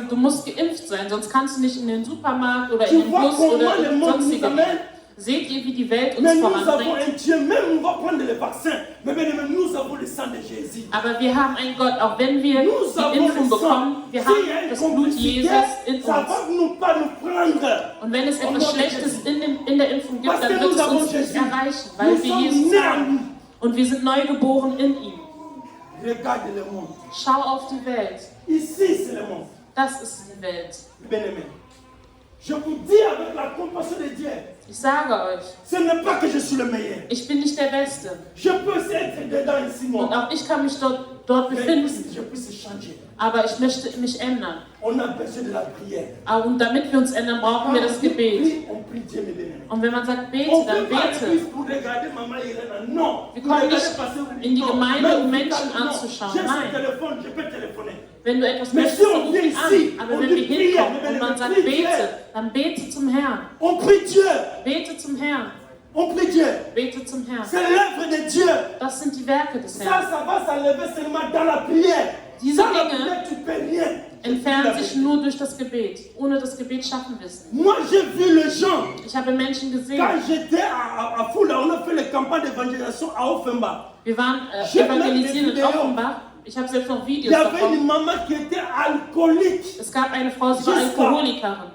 du musst geimpft sein, sonst kannst du nicht in den Supermarkt oder Tu in den vois Bus comment oder le in monde sonstige nous amène? Dinge. Seht ihr, wie die Welt uns Mais nous avons voranbringt? un Dieu, même on va prendre le vaccin, mais bien, nous avons le sang de Jésus. Aber wir haben einen Gott, auch wenn wir Nous die avons Impfung le sang. bekommen, wir S'il haben y a une das Blut complicité, Jesus in ça uns. va nous pas nous prendre. Und wenn es Oh etwas Gott, Schlechtes in der Impfung gibt, Parce dann que wird nous es avons uns nicht Jésus. erreichen, weil Nous wir sommes Jesus nés en haben. lui. Und wir sind neu geboren in ihm. Regarde le monde. Schau auf die Welt. Ici, c'est le monde. Das ist die Welt. Bien-aimé. Je vous dis avec la compassion de Dieu, Ich sage euch, ce n'est pas que je suis le meilleur. ich bin nicht der Beste. Je peux aussi être dedans ici, Und moi. auch ich kann mich dort Mais befinden. je puisse changer. Aber ich möchte mich ändern. On a besoin de la prière. Und damit wir uns ändern, brauchen wir das Gebet. On prie Dieu, mes bien-aimés. Und wenn man sagt, bete, On dann peut pas aller bete. plus pour regarder maman Irène. Non. Wir Pour kommen regarder nicht passer in die non. Gemeinde, Même um si Menschen non. anzuschauen. J'ai ce Nein. téléphone, je peux téléphoner. Wenn du etwas Mais möchtest, si dann on ruf vient ihn an. ici, Aber on wenn dit wir prière, hinkommen mais und man sagt, prie Dieu. bete, dann bete zum Herrn. On prie Dieu. Bete zum Herrn. On prie Dieu. Bete zum Herrn. C'est l'œuvre de Dieu. Das sind die Werke des Ça, Herrn. ça va s'enlever seulement dans la prière. Diese Sans la Dinge prière, tu peux rien. Entfernen sich nur durch das Gebet. Ohne das Gebet schaffen wir es nicht. Moi, j'ai vu les gens. Ich habe Menschen gesehen. Quand j'étais à Foula, on a fait les campagnes d'évangélisation à Offenbach. Wir waren Je evangelisieren in melde die Offenbach. Ich habe selbst noch Il y Videos avait une davon. maman qui était alcoolique. Es gab eine Frau, sie war Jusqu'à- Alkoholikerin.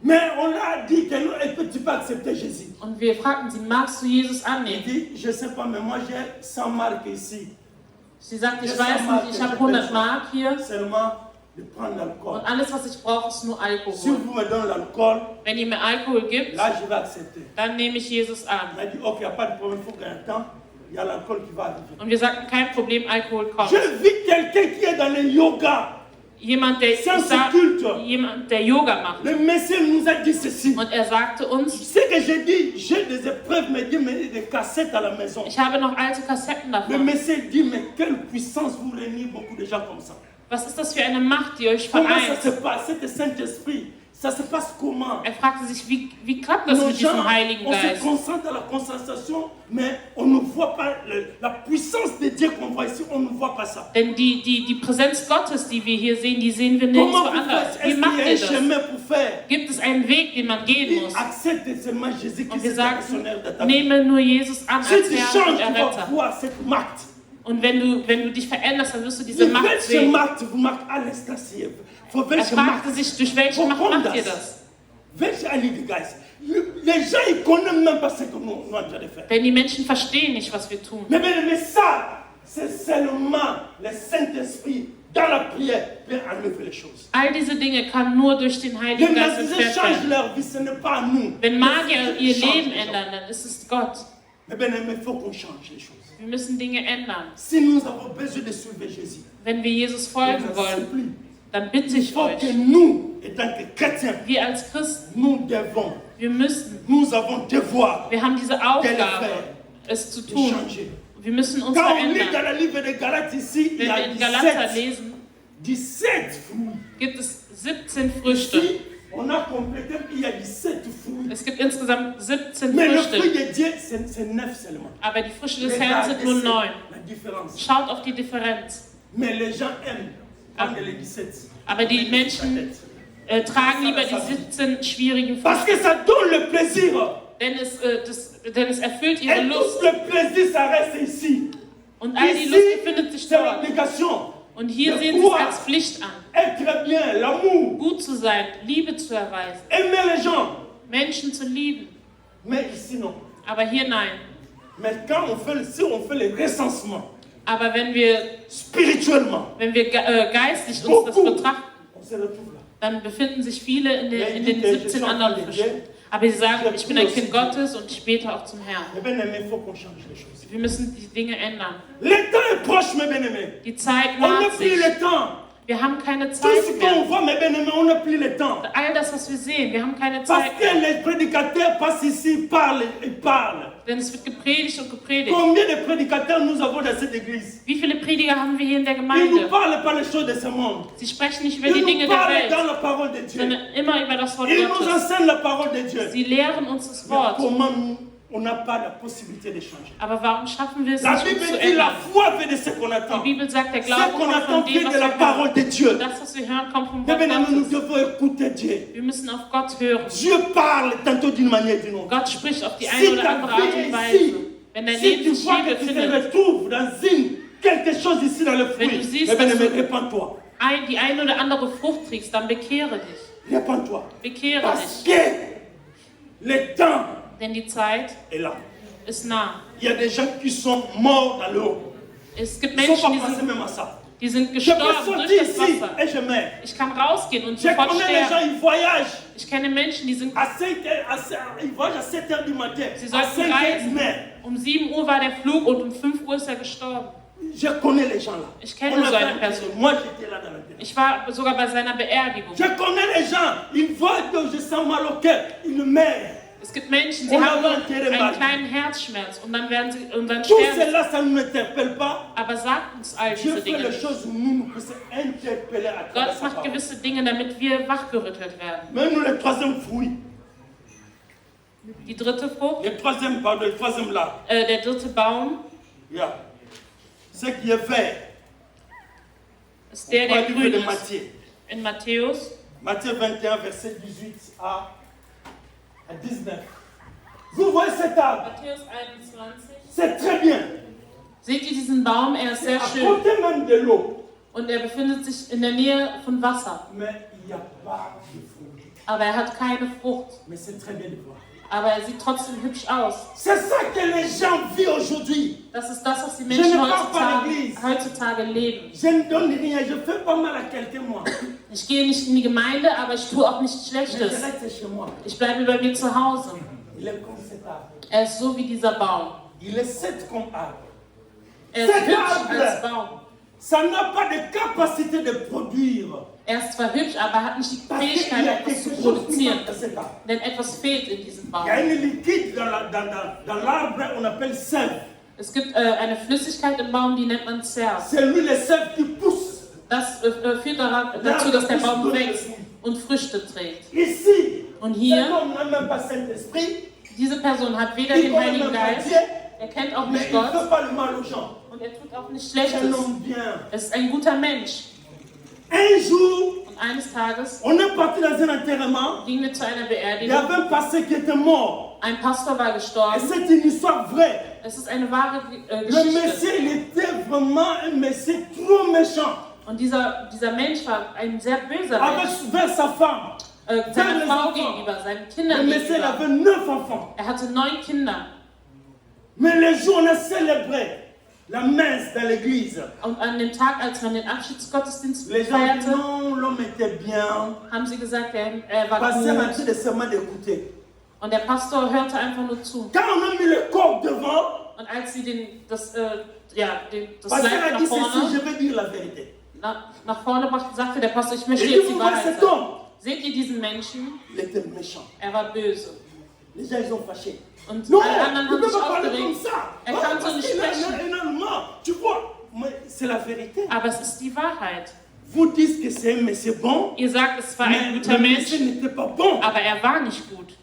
Mais on a dit que non, est-ce que tu peux accepter Jésus? Und wir fragten sie, magst du Jesus Il annehmen? dit, je ne sais pas, mais moi j'ai 100 marques ici. Sie sagt, ich weiß nicht, ich habe 100 Mark hier Seulement de prendre l'alcool. und alles, was ich brauche, ist nur Si Alkohol. vous me donnez l'alcool, Wenn ihr mir Alkohol gibt, là je vais accepter. dann nehme ich Jesus an. On a dit, ok, il n'y a pas de problème, il faut gagner un temps. Il y a l'alcool qui va arriver. Und wir sagten, kein Problem, Alkohol kommt. J'ai vu quelqu'un qui est dans le yoga. Jemand, der, ich Sans sah, culte. jemand, der Yoga macht. Le Messie nous a dit ceci. Und er sagte uns, Ce que j'ai dit, j'ai des épreuves, mais Dieu m'a dit des cassettes à la maison. ich habe noch alte Kassetten Le davon. Messie dit, mais quelle puissance vous réunissez beaucoup de gens comme ça. Was ist das für eine Macht, die euch Comment ça vereint? se passe, cet Saint-Esprit? Ça se passe comment? Er fragte sich, wie klappt das Nos mit gens, diesem Heiligen on se Geist? concentre à la concentration, mais on ne voit pas la puissance de Dieu qu'on voit ici, on ne voit pas ça. Denn die Präsenz Gottes, die wir hier sehen, die sehen wir Comment nirgendwo vous anders. faites? Wie Est-ce macht qu'il y a ihr un das? chemin pour faire? Gibt es einen Weg, den man gehen muss? Accepte seulement Jésus qui Und wir est sagten, actionnaire de ta vie. nehme nur Jesus an Si als tu Herr changes, und tu vas Erretter. voir cette marque. Und wenn du dich veränderst, dann wirst du diese Mit Macht welcher sehen. Macht vous marquez à l'instant? Für Er welche Macht? fragte sich, durch welche Macht Warum macht ihr das? das? Welche Heilige Geist? Les gens, ils connaissent même pas ce que nous avons déjà fait. Denn die Menschen verstehen nicht, was wir tun. Mais ça, C'est seulement le Saint-Esprit dans la prière peut enlever les choses. All diese Dinge kann nur durch den Les Heiligen Geist magiciens entfernt changent werden. leur vie, ce n'est pas nous. Wenn Magier ihr Change Leben les gens. ändern, dann ist es Gott. Mais bien aimé, il faut qu'on change les choses. Wir müssen Dinge ändern. Si nous avons besoin de suivre Jésus, Wenn wir Jesus je folgen vous wollen, supplie, dann bitte il ich faut que euch, nous, étant que chrétiens, wir als Christen, nous devons, wir müssen, nous avons devoir wir haben diese Aufgabe, es zu de tun. changer. Wir müssen uns Quand on lit dans verändern. le livre de Galates ici, il y Wenn a wir in Galater 17, lesen, 17 fruits. gibt es 17 Früchte. Ici, on a complété, il y a 17 fruits. Es gibt insgesamt 17 Mais le fruit Früchte, de Dieu, c'est 9 seulement. aber die Früchte des Herrn sind nur 9. La différence. Schaut auf die Differenz. Mais les gens aiment prendre les 17. Aber die Menschen tragen lieber die 17 schwierigen Parce Früchte, que ça donne le plaisir. denn es erfüllt ihre Et Lust. tout le plaisir, ça reste ici. Und all die Ici, Lust befindet sich c'est dort. l'obligation. Und hier Le sehen sie es pouvoir. als Pflicht an, Être bien, l'amour, gut zu sein, Liebe zu erweisen, aimer les gens. Menschen zu lieben. Mais ici, non. Aber hier nein. Mais quand si on fait le recensement, Aber wenn wir spirituellement, geistlich uns das betrachten, on se retrouve là. dann befinden sich viele in den 17 anderen Früchten. Aber sie sagen, ich bin ein Kind Gottes und ich bete auch zum Herrn. Mais bien aimé, il faut qu'on change les choses. Wir müssen die Dinge ändern. Le temps est proche, mes bien-aimés. Die Zeit On n'a naht plus sich. le temps. Wir haben keine Tout ce Zeit qu'on mehr. voit, mes bien-aimés, on n'a plus le temps. All das, was wir sehen, wir haben keine Parce Zeit que mehr. les prédicateurs passent ici, parlent et parlent. Denn es wird gepredigt und gepredigt. Combien de prédicateurs nous avons dans cette église? Wie viele Prediger haben wir hier in der Ils ne nous Gemeinde? parlent pas les choses de ce monde. Sie sprechen nicht über Ils die nous Dinge der parlent dans Welt, la parole de Dieu. sondern immer über das Wort Ils nous Gottes. enseignent la parole de Dieu. Sie lehren uns das Mais Wort. comment on n'a pas la possibilité de changer? Aber warum schaffen wir es La nicht, Bible uns zu dit la ändern? foi vient de ce qu'on Die attend. Bibel sagt, der Ce Glaube qu'on kommt attend von dem, vient was de la wir parole hören. de Dieu. Das, was wir hören, kommt vom Mais Wort bien, nous Gottes. devons écouter Dieu. Wir müssen auf Gott hören. Dieu parle tantôt d'une manière ou d'une autre. Gott spricht auf die Si eine oder ta andere Art vie und est Weise. ici, Wenn dein si Leben tu sich vois hier que tu te befindet, retrouves dans quelque chose ici dans le Wenn fruit, du siehst, eh bien, dass mais du- répands-toi. die eine oder andere Frucht trägst, dann bekehre dich. Répands-toi. Bekehre Parce dich. que le temps Denn die Zeit est là. ist nah. Il y a des gens qui sont morts dans l'eau. Es gibt Ils ne sont Menschen, pas passés même à ça. die sind Je peux gestorben durch sortir das ici Wasser. et je meurs. Ich kann rausgehen und Je sofort connais les gens, sterben. ils voyagent. Ich kenne Menschen, die sind À 5 heures, ils voyagent à 7 heures du matin. Sie À sollten 5 heures, ils reisen. meurent. Um 7 Uhr war der Flug und um 5 Uhr ist er gestorben. Je connais les gens là. Ich kenne On a so eine fait- Person. Moi, j'étais là dans la terre. Ich war sogar bei seiner Beerdigung. Je connais les gens, ils voient que je sens mal au cœur, ils meurent. Es gibt Menschen, sie Und haben dann einen Terremal. kleinen Herzschmerz und dann werden sie und dann Tout sterben sie. cela, ça ne m'interpelle pas. Aber sagt uns all Dieu diese fait Dinge les nicht. choses où nous puissions interpeller à travers Gott sa macht parole. gewisse Dinge, damit wir wachgerüttelt werden. Mais nous, le troisième fruit, Die dritte Frucht, le troisième, pardon, le troisième là, der dritte Baum, yeah. Ce qui est vert, ist der, on der va grün lire de ist. Matthieu. In Matthäus, Matthieu 21, verset 18 à 19. Vous voyez cet arbre, Matthäus 21. c'est très bien. Seht ihr diesen Baum? Er ist sehr À schön côté même de l'eau, und er befindet sich in der Nähe von Wasser. mais il n'y a pas de fruit. Aber er hat keine Frucht. Mais c'est très bien de voir. Aber er sieht trotzdem hübsch aus. C'est ça que les gens vivent aujourd'hui. Das ist das, was die Je Menschen ne parle pas d'église. heutzutage leben. Je ne donne rien, je fais pas mal à quelqu'un, moi. Ich gehe nicht in die Gemeinde, aber ich tue auch nichts Mais je Schlechtes. reste chez moi. Ich bleibe bei mir zu Hause. Il est comme cet arbre. Er ist so wie dieser Baum. Il est set comme arbre. Er ist Cet hübsch arbre. als Baum. Ça n'a pas de capacité de produire. Er ist zwar hübsch, aber er hat nicht die Parce qu'il Fähigkeit, y a etwas quelque zu chose qui produzieren. manque à cet arbre. Denn etwas fehlt in diesem Baum. Il y a une liquide dans l'arbre, on appelle sève. Es gibt eine Flüssigkeit im Baum, die nennt man Zerf. C'est lui le sève qui pousse. Das führt dazu, dass der Baum wächst und Früchte trägt. Ici, Und cet hier, homme n'a même pas Saint-Esprit, diese Person hat weder il den connaît Heiligen même pas Geist, Dieu, er kennt auch mais nicht il ne Gott fait pas le mal aux gens. und er tut auch nichts C'est un Schlechtes. homme bien. Er ist ein guter Mensch. Un jour, Und eines Tages on est parti dans un enterrement. gingen wir zu einer Il y Beerdigung. avait un pasteur qui était mort. Ein Pastor war Et gestorben. c'est une histoire vraie. Es ist eine wahre Le Geschichte. monsieur, il était vraiment un monsieur trop méchant. Und dieser Mensch war ein sehr böser Avec, Mensch. vers sa femme. Seiner les Frau enfants. gegenüber, seinen Le Kindern monsieur, il gegenüber. avait 9 enfants. Er hatte 9 Kinder. Mais le jour où on a célébré, la messe dans l'église. Und an dem Tag, als man den Abschiedsgottesdienst Les gens disent feierte, non, l'homme était bien. haben sie gesagt, er war Pasteur m'a gut. dit de seulement d'écouter. Und der Pastor hörte einfach nur zu. Quand on a mis le corps devant, Und als sie das Pasteur Leib a nach dit ceci, vorne, je vais dire la vérité. nach vorne brachten, sagte der Pastor, ich Et möchte dit, jetzt die vous voyez Wahrheit cet sagen. homme, Seht ihr diesen Menschen? il était méchant. Er war böse. Les gens, ils ont fâché. Und Non, alle tu anderen ne haben peux sich pas parler comme aufgeregt. ça. Er Ouais, kann parce so nicht qu'il a sprechen. énormément. Tu vois, mais c'est la vérité. Aber es ist die Wahrheit. Vous dites que c'est mais c'est bon, Ihr sagt, es war ein mais guter le Mensch, monsieur n'était pas bon. aber er war nicht gut.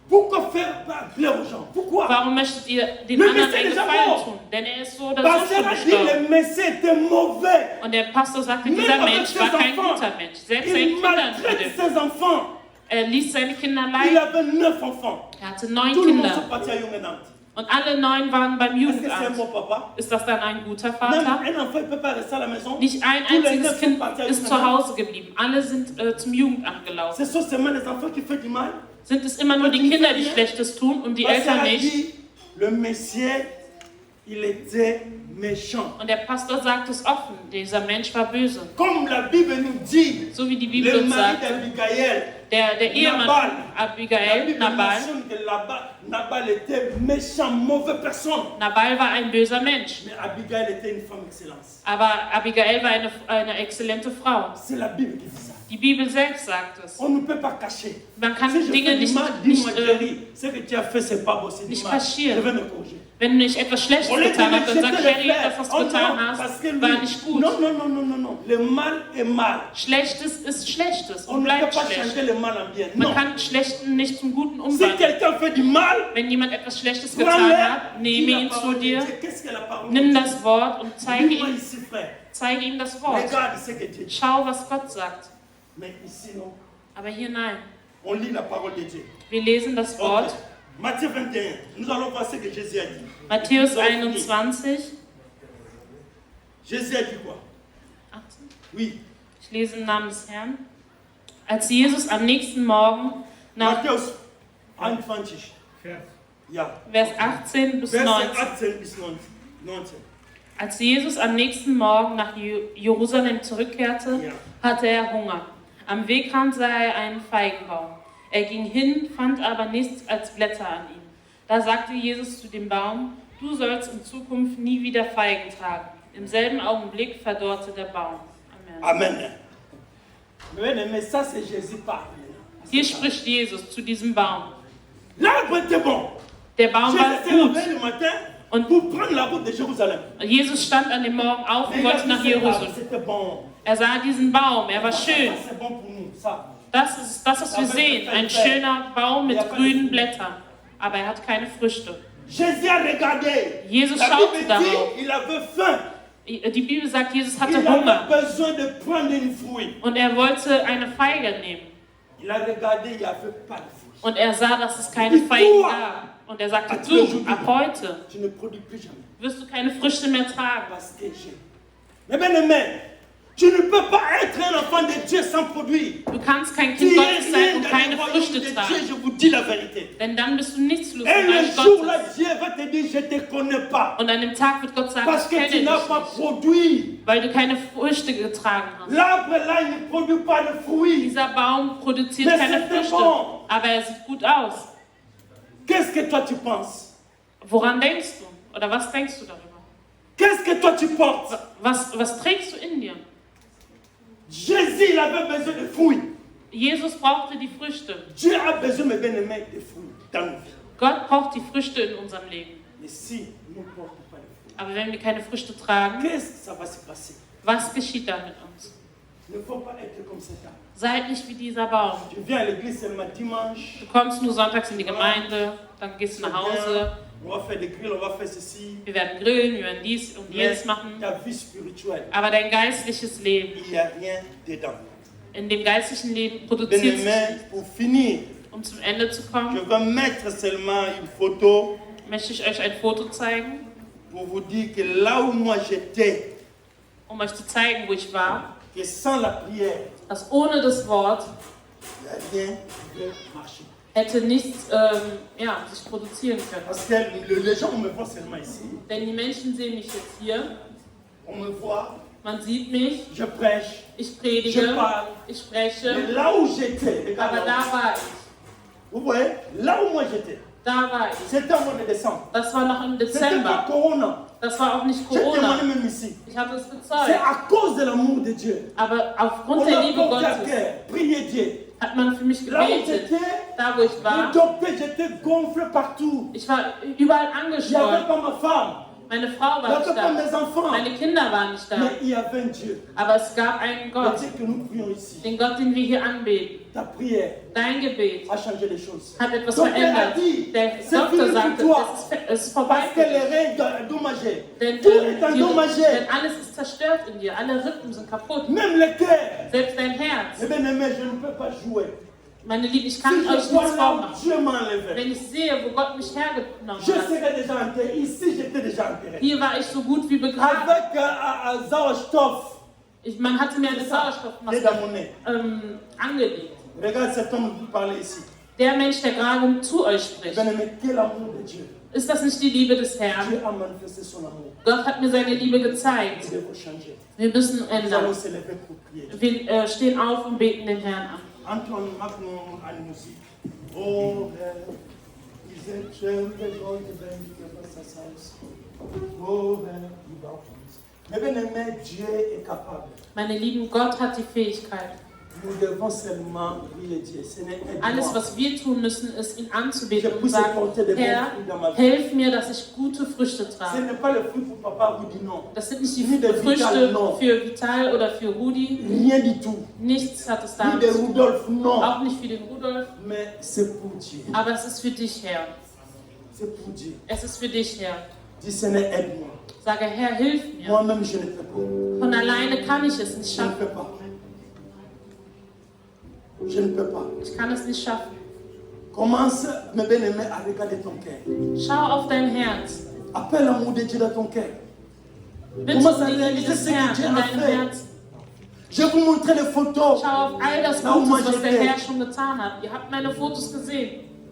Pourquoi faire plaire aux gens? Pourquoi? Warum möchtet ihr den Le anderen Messie einen est déjà Gefallen mort. tun? Denn er ist so oder so Pasteur schon a dit gestorben. le monsieur était mauvais. Und der Pastor sagte, Même dieser avec Mensch ses war kein enfants. guter Mensch. Selbst seinen Il Kindern maltraite wurde. ses enfants. Er ließ seine Kinder Il leiden. avait 9 enfants. Er hatte 9 Tout le monde sont Kinder. partis à Jungenant. Und alle 9 waren beim Est-ce que c'est un Jugendamt. bon papa? Ist das dann ein guter Même Vater? un enfant ne peut pas rester à la maison. Nicht ein Tous les einziges 9 sont Kind partis à ist zu Jungenant. Hause geblieben. Alle sind zum Jugendamt gelaufen. Ce sont seulement les enfants qui font du mal. Sind es immer nur die Kinder, die Schlechtes tun und die Pasteur Eltern a nicht? dit, le monsieur, il était méchant. Und der Pastor sagt es offen, dieser Mensch war böse. Comme la Bible nous dit, So wie die Bibel le uns mari sagt, d'Abigail, der Ehemann Nabal. von La Abigail, Bible Nabal, mentionne que Nabal était méchant, mauvaise personne. Nabal war ein böser Mensch. Mais Abigail était une femme excellente. Aber Abigail war eine exzellente Frau. C'est la Bible qui dit ça. Die Bibel selbst sagt es. On ne peut pas cacher. Man kann Si je Dinge fais du nicht, mal, dis-moi, nicht Jerry, ce que tu as fait, c'est pas beau, c'est du nicht mal. kaschieren. Je vais me corriger. wenn du nicht etwas Schlechtes On les getan hast, dann jeter sag les Jerry, fleurs. das, was du Oh getan non, parce hast, que lui, war nicht gut. non, non, non, non, non, non. Le mal est mal. Schlechtes ist Schlechtes On und ne peut bleibt pas schlecht. changer le mal en bien. Man Non. kann Schlechten nicht zum Guten Si umwandeln. quelqu'un fait du mal, Wenn jemand etwas Schlechtes getan prends-le, hat, dis nehme la ihn zu parole de dir, Dieu. Qu'est-ce que la parole nimm de Dieu? das Wort und Dis-moi ici, frère. zeige ihm das Wort. Regarde ce que Dieu dit. Schau, was Gott sagt. Mais ici, non. Aber hier nein. On lit la parole de Dieu. Wir lesen das Ok. Wort. Matthieu 21. Nous allons voir ce que Jésus a dit. Matthäus Nous allons finir. 21. Jésus a dit quoi? 18. Oui. Ich lese im Namen des Herrn. Als Jesus am nächsten Morgen nach Matthäus 21. Ja. Vers 18 bis Verset 19. 18 bis 19. Als Jesus am nächsten Morgen nach Jerusalem zurückkehrte, Ja. hatte er Hunger. Am Wegrand sah er einen Feigenbaum. Er ging hin, fand aber nichts als Blätter an ihm. Da sagte Jesus zu dem Baum: Du sollst in Zukunft nie wieder Feigen tragen. Im selben Augenblick verdorrte der Baum. Amen. Amen. Mais ça, c'est Jésus parle. Hier spricht Jesus zu diesem Baum. L'arbre était bon. Der Baum war Jésus s'est gut. levé le matin Und pour prendre la route de Jérusalem. Jesus stand an dem Morgen auf Mais und il a wollte vu nach cet arbre, Jerusalem. c'était bon. Er sah diesen Baum, er war schön. Ça, c'est bon pour nous. Ça. Das ist das, was wir sehen. Ein schöner Baum mit grünen Blättern. Aber er hat keine Früchte. Jésus a regardé. Jesus La schaute Bible darauf. dit il avait faim. Die Bibel sagt, Jesus hatte Il Hunger. avait besoin de prendre une fruit. Und er wollte eine Feige nehmen. Il a regardé, il n'y avait pas de fruit. Und er sah, dass es keine Feigen gab. Und er sagte, du, ab heute Tu ne produis plus jamais. wirst du keine Früchte mehr tragen. Parce que j'ai. Mais bien aimé, tu ne peux pas être un enfant de Dieu sans produire. Du kannst kein Tu Kind es Gottes sein rien und dans keine le royaume Früchte de Dieu, tragen. je vous dis la vérité. Denn dann bist du nichtslos Et im le Reich jour là, Gottes. Dieu va te dire, je ne te connais pas. Und an dem Tag wird Gott sagen, Parce ich que kenne tu dich n'as pas nicht, produit. weil du keine Früchte getragen hast. L'arbre là, il ne produit pas de fruits. Dieser Baum produziert Mais keine c'était Früchte, bon. aber er sieht gut aus. Qu'est-ce que toi tu penses? Woran denkst du? Oder was denkst du darüber? Qu'est-ce que toi tu portes? Was trägst du in dir? Jésus, il avait besoin de fruits. Jesus brauchte die Früchte. Dieu a besoin, mes bien-aimés, de fruits dans nos vies. Gott braucht die Früchte in unserem Leben. Mais si nous ne portons pas de fruits, Aber wenn wir keine Früchte tragen, qu'est-ce que ça va se passer? was geschieht dann mit uns? Il ne faut pas être comme cet arbre. Seid nicht wie dieser Baum. Tu viens à l'église seulement dimanche. Du kommst nur sonntags in die Gemeinde, dann gehst du nach Hause. On va faire des grilles, on va faire ceci. Wir werden grillen, wir werden dies und Mais jenes machen. ta vie spirituelle, Aber dein geistliches Leben, il n'y a rien dedans. in dem geistlichen Leben produziert sich Bien-aimés, nicht. pour finir, Um zum Ende zu je kommen, vais mettre seulement une photo möchte ich euch ein Foto zeigen, pour vous dire que là où moi j'étais, um euch zu zeigen, wo ich war, que sans la prière, dass ohne das Wort il n'y a rien qui peut marcher. hätte nichts sich produzieren können. Parce que les gens me voient seulement ici. Denn die Menschen sehen mich jetzt hier, On me voit, man sieht mich, je prêche. ich predige, Je parle. ich spreche, Mais là où j'étais, regarde aber là da war ich, où- vous voyez, là où moi j'étais, da war ich. c'était au mois de décembre. Das war noch im C'était pas Dezember, Corona. das war auch nicht J'ai témoigné Corona. même ici. Ich habe es C'est bezeugt, à cause de l'amour de Dieu. aber On aufgrund der a Liebe porté à Gottes cœur, prié Dieu. hat man für mich Là où gebetet. j'étais, Da wo ich le war, docteur, j'étais gonflé partout. ich war überall Il n'y avait angeschwollen. pas ma femme, Meine Frau il n'y war avait nicht pas da, mes enfants. meine Kinder waren nicht da, Mais il y avait un Dieu. aber es gab einen Le Gott, Dieu que nous prions ici. den Gott, den wir hier anbeten. Ta prière Dein Gebet a changé les choses. hat etwas Donc, elle a verändert. dit, Der c'est Doktor fini sagte, pour toi. es ist vorbei Parce für que les dich. règles sont endommagées. Denn, Tout est endommagé. denn alles ist zerstört in dir, alle Rippen sind kaputt. Même le cœur. Selbst dein Herz. Eh bien, aimé, je ne peux pas jouer. Meine Lieben, ich Si kann euch je vois nichts là où vormachen. Dieu m'a enlevé, Wenn ich sehe, wo Gott mich hergenommen je hat, serais déjà enterré. Ici, j'étais déjà enterré. hier war ich so gut wie begraben. Avec Sauerstoff. Man hatte mir eine C'est ça. Il est Sauerstoffmaske dans mon nez. angelegt. Regarde cet homme qui parlait ici. Der Mensch, der gerade zu euch spricht, Bien aimé, quel amour de Dieu. ist das nicht die Liebe des Herrn? Dieu a manifesté son amour. Gott hat mir seine Liebe gezeigt. Nous devons changer. Wir müssen Nous allons ändern. se lever pour prier. Wir stehen auf und beten den Herrn an. Antoine, maintenant, à la musique. Oh, ils aiment les gens qui viennent de sa sauce. Oh, il va. Mais bien aimé, Dieu est capable. Meine Lieben, Gott hat die Fähigkeit. Nous devons seulement prier Dieu. Ce n'est pas Alles, moi. was wir tun müssen, ist ihn anzubeten Je und puisse sagen, porter des bons Herr, fruits dans ma vie. hilf mir, dass ich gute Früchte Ce trage. n'est pas le fruit pour papa ou dit non. Das sind nicht die Ni de Vital, Früchte non. für Vital oder für Rudi. Rien du tout. Nichts hat es Ni damit de zu tun. Rudolf, non. Auch nicht für den Rudolf. Mais c'est pour Dieu. Aber es ist für dich, Herr. C'est pour Dieu. Es ist für dich, Herr. Dis Seigneur, aide-moi. Sage, Herr, hilf mir. Moi-même, je ne peux pas. Von alleine kann ich es nicht Je ne schaffen. peux pas. Je ne peux pas. Ich kann es nicht schaffen. Commence, mes bien-aimés, à regarder ton cœur. Schau auf dein Herz. Appelle l'amour de Dieu dans ton cœur. Bitte Comment um ça die Liebe réaliser des ce que Herrn Dieu in a deinem fait? Herzen. Je vais vous montrer les photos. Schau auf all das Na, Oma, Gutes, was der j'étais- Herr schon getan hat. Ihr habt meine Fotos gesehen.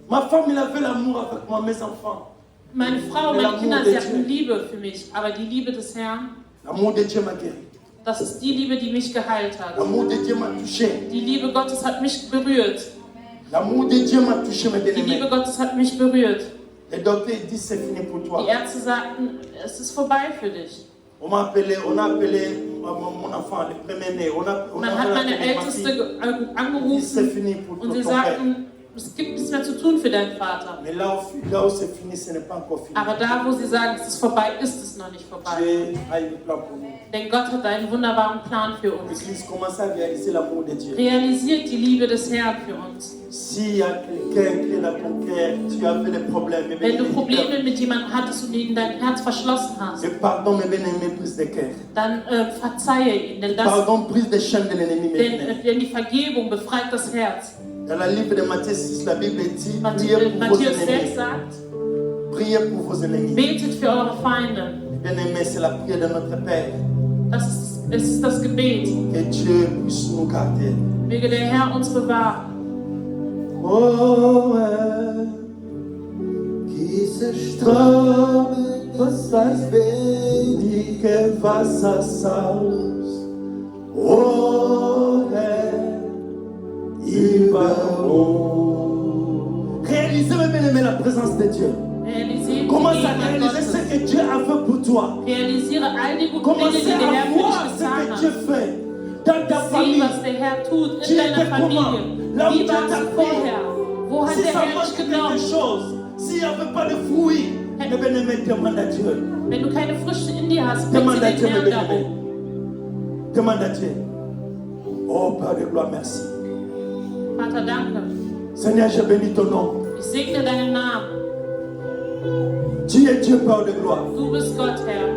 Ma femme, il avait l'amour avec moi, mes enfants. Meine Frau, Mais meine l'amour Kinder, de sie hatten Dieu. Liebe für mich. Aber die Liebe des Herrn, L'amour de Dieu m'a guéri. das ist die Liebe, die mich geheilt hat. L'amour de Dieu m'a touché. Die Liebe Gottes hat mich berührt. L'amour de Dieu m'a touché, mes Die bien-aimés. Liebe Gottes hat mich berührt. Les docteurs disent c'est fini pour toi. Die Ärzte sagten, es ist vorbei für dich. On a appelé mon enfant, le premier-né. On a Man hat meine appelé ma Älteste fille. Dit, c'est angerufen fini pour und sie ton père. sagten, es gibt nichts mehr zu tun für deinen Vater. Mais là où c'est fini, ce n'est pas encore fini. Aber da, wo sie sagen, es ist vorbei, ist es noch nicht vorbei. Dieu a un plan pour nous. Denn Gott hat einen wunderbaren Plan für uns. L'Église commence à réaliser l'amour de Dieu. Realisiert die Liebe des Herrn für uns. S'il y a quelqu'un qui est dans ton cœur, tu as fait des problèmes, mes Wenn du bien-aimés, Probleme mit jemandem hattest und ihn in dein Herz verschlossen hast, et pardon, mes bien-aimés, prise de cœur. dann verzeihe ihn. Pardon, prise de chaîne de l'ennemi, mes bien-aimés. Denn die Vergebung befreit das Herz. Dans la livre de Matthieu 6, la Bible dit, priez pour vos Matthäus 6 ennemis. sagt, Priez pour vos ennemis. betet für eure Feinde. Bien-aimés, c'est la prière de notre Père. Es ist das Gebet. Que Dieu puisse nous garder. Möge der Herr uns bewahren. Oh, que se estrame vossas vezes que faça saus. Oh, il va réalisez, mes bien-aimés, la présence de Dieu. Realisiere die Commence à Gegenwart réaliser Gottes. ce que Dieu a fait pour toi. Realisiere all die guten Dinge, Commencez die der Herr à für voir dich ce getan que hat. Dieu fait dans ta Sieh, famille. was der Herr tut in Tu deiner étais Familie. comment? Là où Wie Dieu warst t'a du pris. vorher? Wo hat Si der ça Herr dich manque quelque genommen? chose, s'il n'y avait pas de fruits, mes bien-aimés, demande à Dieu. Wenn du keine Früchte in dir hast, bitte Demande à den Dieu, mes Herrn bien-aimés. darum. Demande à Dieu. Oh, Père de gloire, merci. Vater, danke. Seigneur, je bénis ton nom. Ich segne deinen Namen. Tu es Dieu, Père de gloire. Du bist Gott, Herr.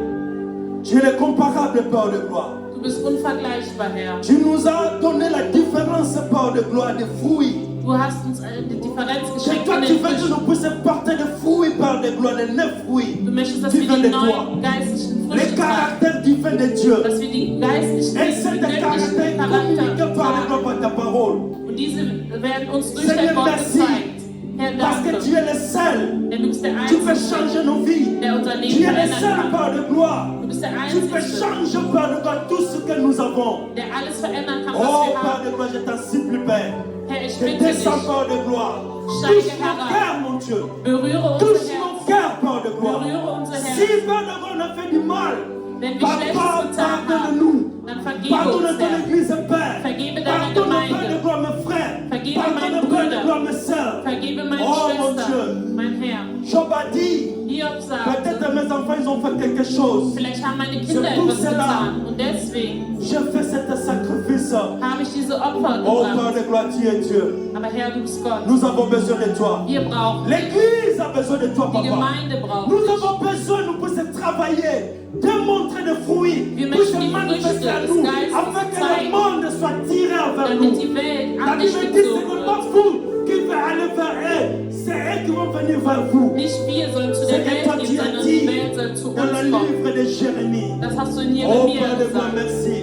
Tu es le comparable, Père de gloire. Du bist unvergleichbar, Herr. Tu nous as donné la différence, Père de gloire, des fruits. Du hast uns eine Differenz C'est geschenkt toi von qui den veux que Früchten. nous puissions porter des fruits, Père de gloire, les 9 fruits. Du möchtest, dass Die wir viennent die de toi. neuen geistlichen Les Früchte tragen. caractères divins de Dieu. Dass wir die geistlichen, Et die c'est des göttlichen caractères communiqués Charakter par tragen. ta parole. Und diese werden uns durch Seigneur, dein Wort merci. gezeigt. Herr, Parce que danke. tu es le seul. Denn du bist der Tu peux Einzige, changer nos vies. der unser Tu Leben es le verändern seul, kann. Père de gloire. Du bist der Tu peux Einzige, changer, Père de gloire, tout ce que nous avons. der alles verändern kann, Oh, was wir Père haben. de gloire, je t'en supplie, Père. Herr, ich Je bitte dich, descends, Père de gloire. Steige Touche mon herab. cœur, mon Dieu. berühre unser Touche Herz. mon cœur, Père de gloire. Berühre unser Si, Herz. Père de gloire, on a fait du mal, Wenn wir Schlechtes Papa, getan haben, pardonne-nous. dann vergebe Pardonne uns, ton Herr. église, Père. Vergebe deiner Pardonne, Père de Gemeinde. gloire, mes frères. Vergebe Pardonne, meinen Père de Brüdern. gloire, mes sœurs. Vergebe meine Oh, mon Schwester, Dieu. mein Herr. Job a dit, Hiob sagte, peut-être mes enfants, ils ont fait quelque chose. vielleicht haben meine Kinder C'est pour etwas cela. getan und deswegen Je fais cet sacrifice. habe ich diese Opfer Oh, Père gebracht. de gloire, tu es Dieu. Aber Herr, du bist Gott. Nous avons besoin de toi. Wir brauchen dich. L'église a besoin de toi, Die papa. Gemeinde braucht Nous dich. avons besoin, nous puissions travailler, démontrer des fruits, Wir puissions möchten die manifester à Früchte nous, des Geistes afin que le zeigen, monde soit tiré vers damit nous. die Welt La an dich Bible dit, ce gezogen n'est pas wird. vous qui va aller vers eux, c'est eux qui vont venir vers vous. Nicht wir sollen zu C'est der que toi Welt tu gehen, as sondern dit die Welt soll zu dans le uns kommen. livre de Jérémie. Das hast du in Oh Jeremia Père de gloire, gesagt. merci.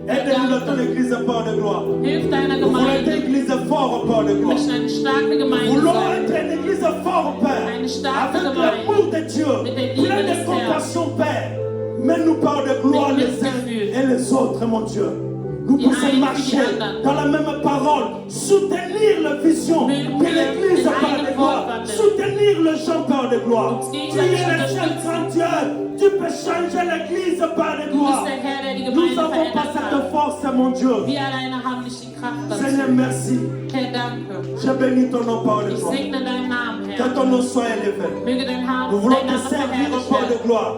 Aide-nous dans ton église, Père de gloire. Hilf deiner Nous voulons être Gemeinde. une église forte, Père de Wir gloire. möchten eine starke Nous Gemeinde voulons sein. être une église forte, Père. Eine starke Avec Gemeinde. l'amour de Dieu, Mit der Liebe plein des de compassion, Père. Mets-nous par de gloire Mit les uns Mitgefühl. et les autres, mon Dieu. Nous Die puissions einen marcher für die anderen. dans la même parole, soutenir la vision Mögen de wir l'église, in Père einem de gloire, Wort wandeln. soutenir le Jean, Père de gloire. Uns Tu es gegenseitig le seul unterstützen. grand Dieu, tu peux changer l'église, Père de Du gloire. bist der Herr, der die Nous Gemeinde n'avons pas verändert cette hat. force, mon Dieu. Wir alleine haben nicht die Kraft Seigneur, dazu. merci. Herr, danke. Je bénis ton nom, Père de Ich gloire. segne deinen Namen, Que Herr. ton nom soit élevé. Möge dein Nous voulons Name te servir, verherrlicht Père de werden. gloire.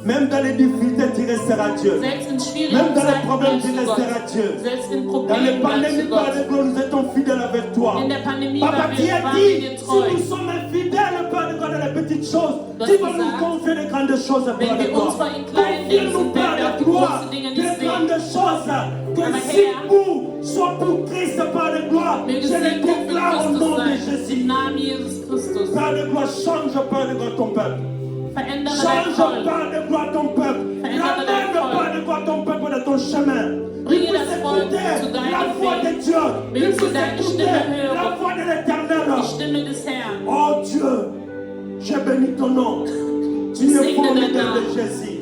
Même dans les difficultés, tu resteras Dieu. Selbst in Même schwierigen dans les Zeiten problèmes, bleibst tu du Gott. resteras Dieu. Selbst in Dans les Problemen bleibst pandémies, du Père de Gott. gloire, nous étions fidèles avec toi. In der Pandemie Papa, waren tu as wir dit, dir si treu. nous sommes infidèles, Père de gloire, dans les petites choses, Du tu hast vas nous gesagt, confier de grandes choses, Père wenn de wir gloire. untreu in kleinen Dingen Confie-nous, sind, Père werden wir auch de die gloire, großen Dinge de nicht sehen. grandes choses. Que Aber si Herr, nous soit pour Christ, Père de gloire, Möge je le Segen für déclare au Christus nom de sein. Jésus. Im Namen Jesus Christus. Père de gloire, change, Père de gloire, ton peuple. Verändere dein Change, Volk. Père de gloire, ton peuple. Verändere dein Ramène, Volk. Père de gloire, ton peuple de ton chemin. Bringe Qu'il das puisse Volk écouter zu deinem la voix Weg. de Dieu. Mögen Qu'il sie puisse deine écouter Stimme hören. la voix de l'éternel. Die Stimme des Herrn. Oh Dieu, je bénis ton nom. Tu es Segne formidable, deinen Namen. Jésus.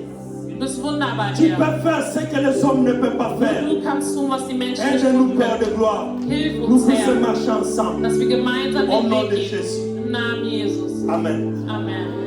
Du bist wunderbar, Tu Herr. peux faire ce que les hommes ne peuvent pas faire. Du kannst tun, was die Menschen nicht Aide-nous, tun Père können. de gloire. Hilf Nous uns, puissions Herr, marcher ensemble. dass wir gemeinsam Au den nom Weg de gehen. Jésus. Im Namen Jesus. Amen. Amen.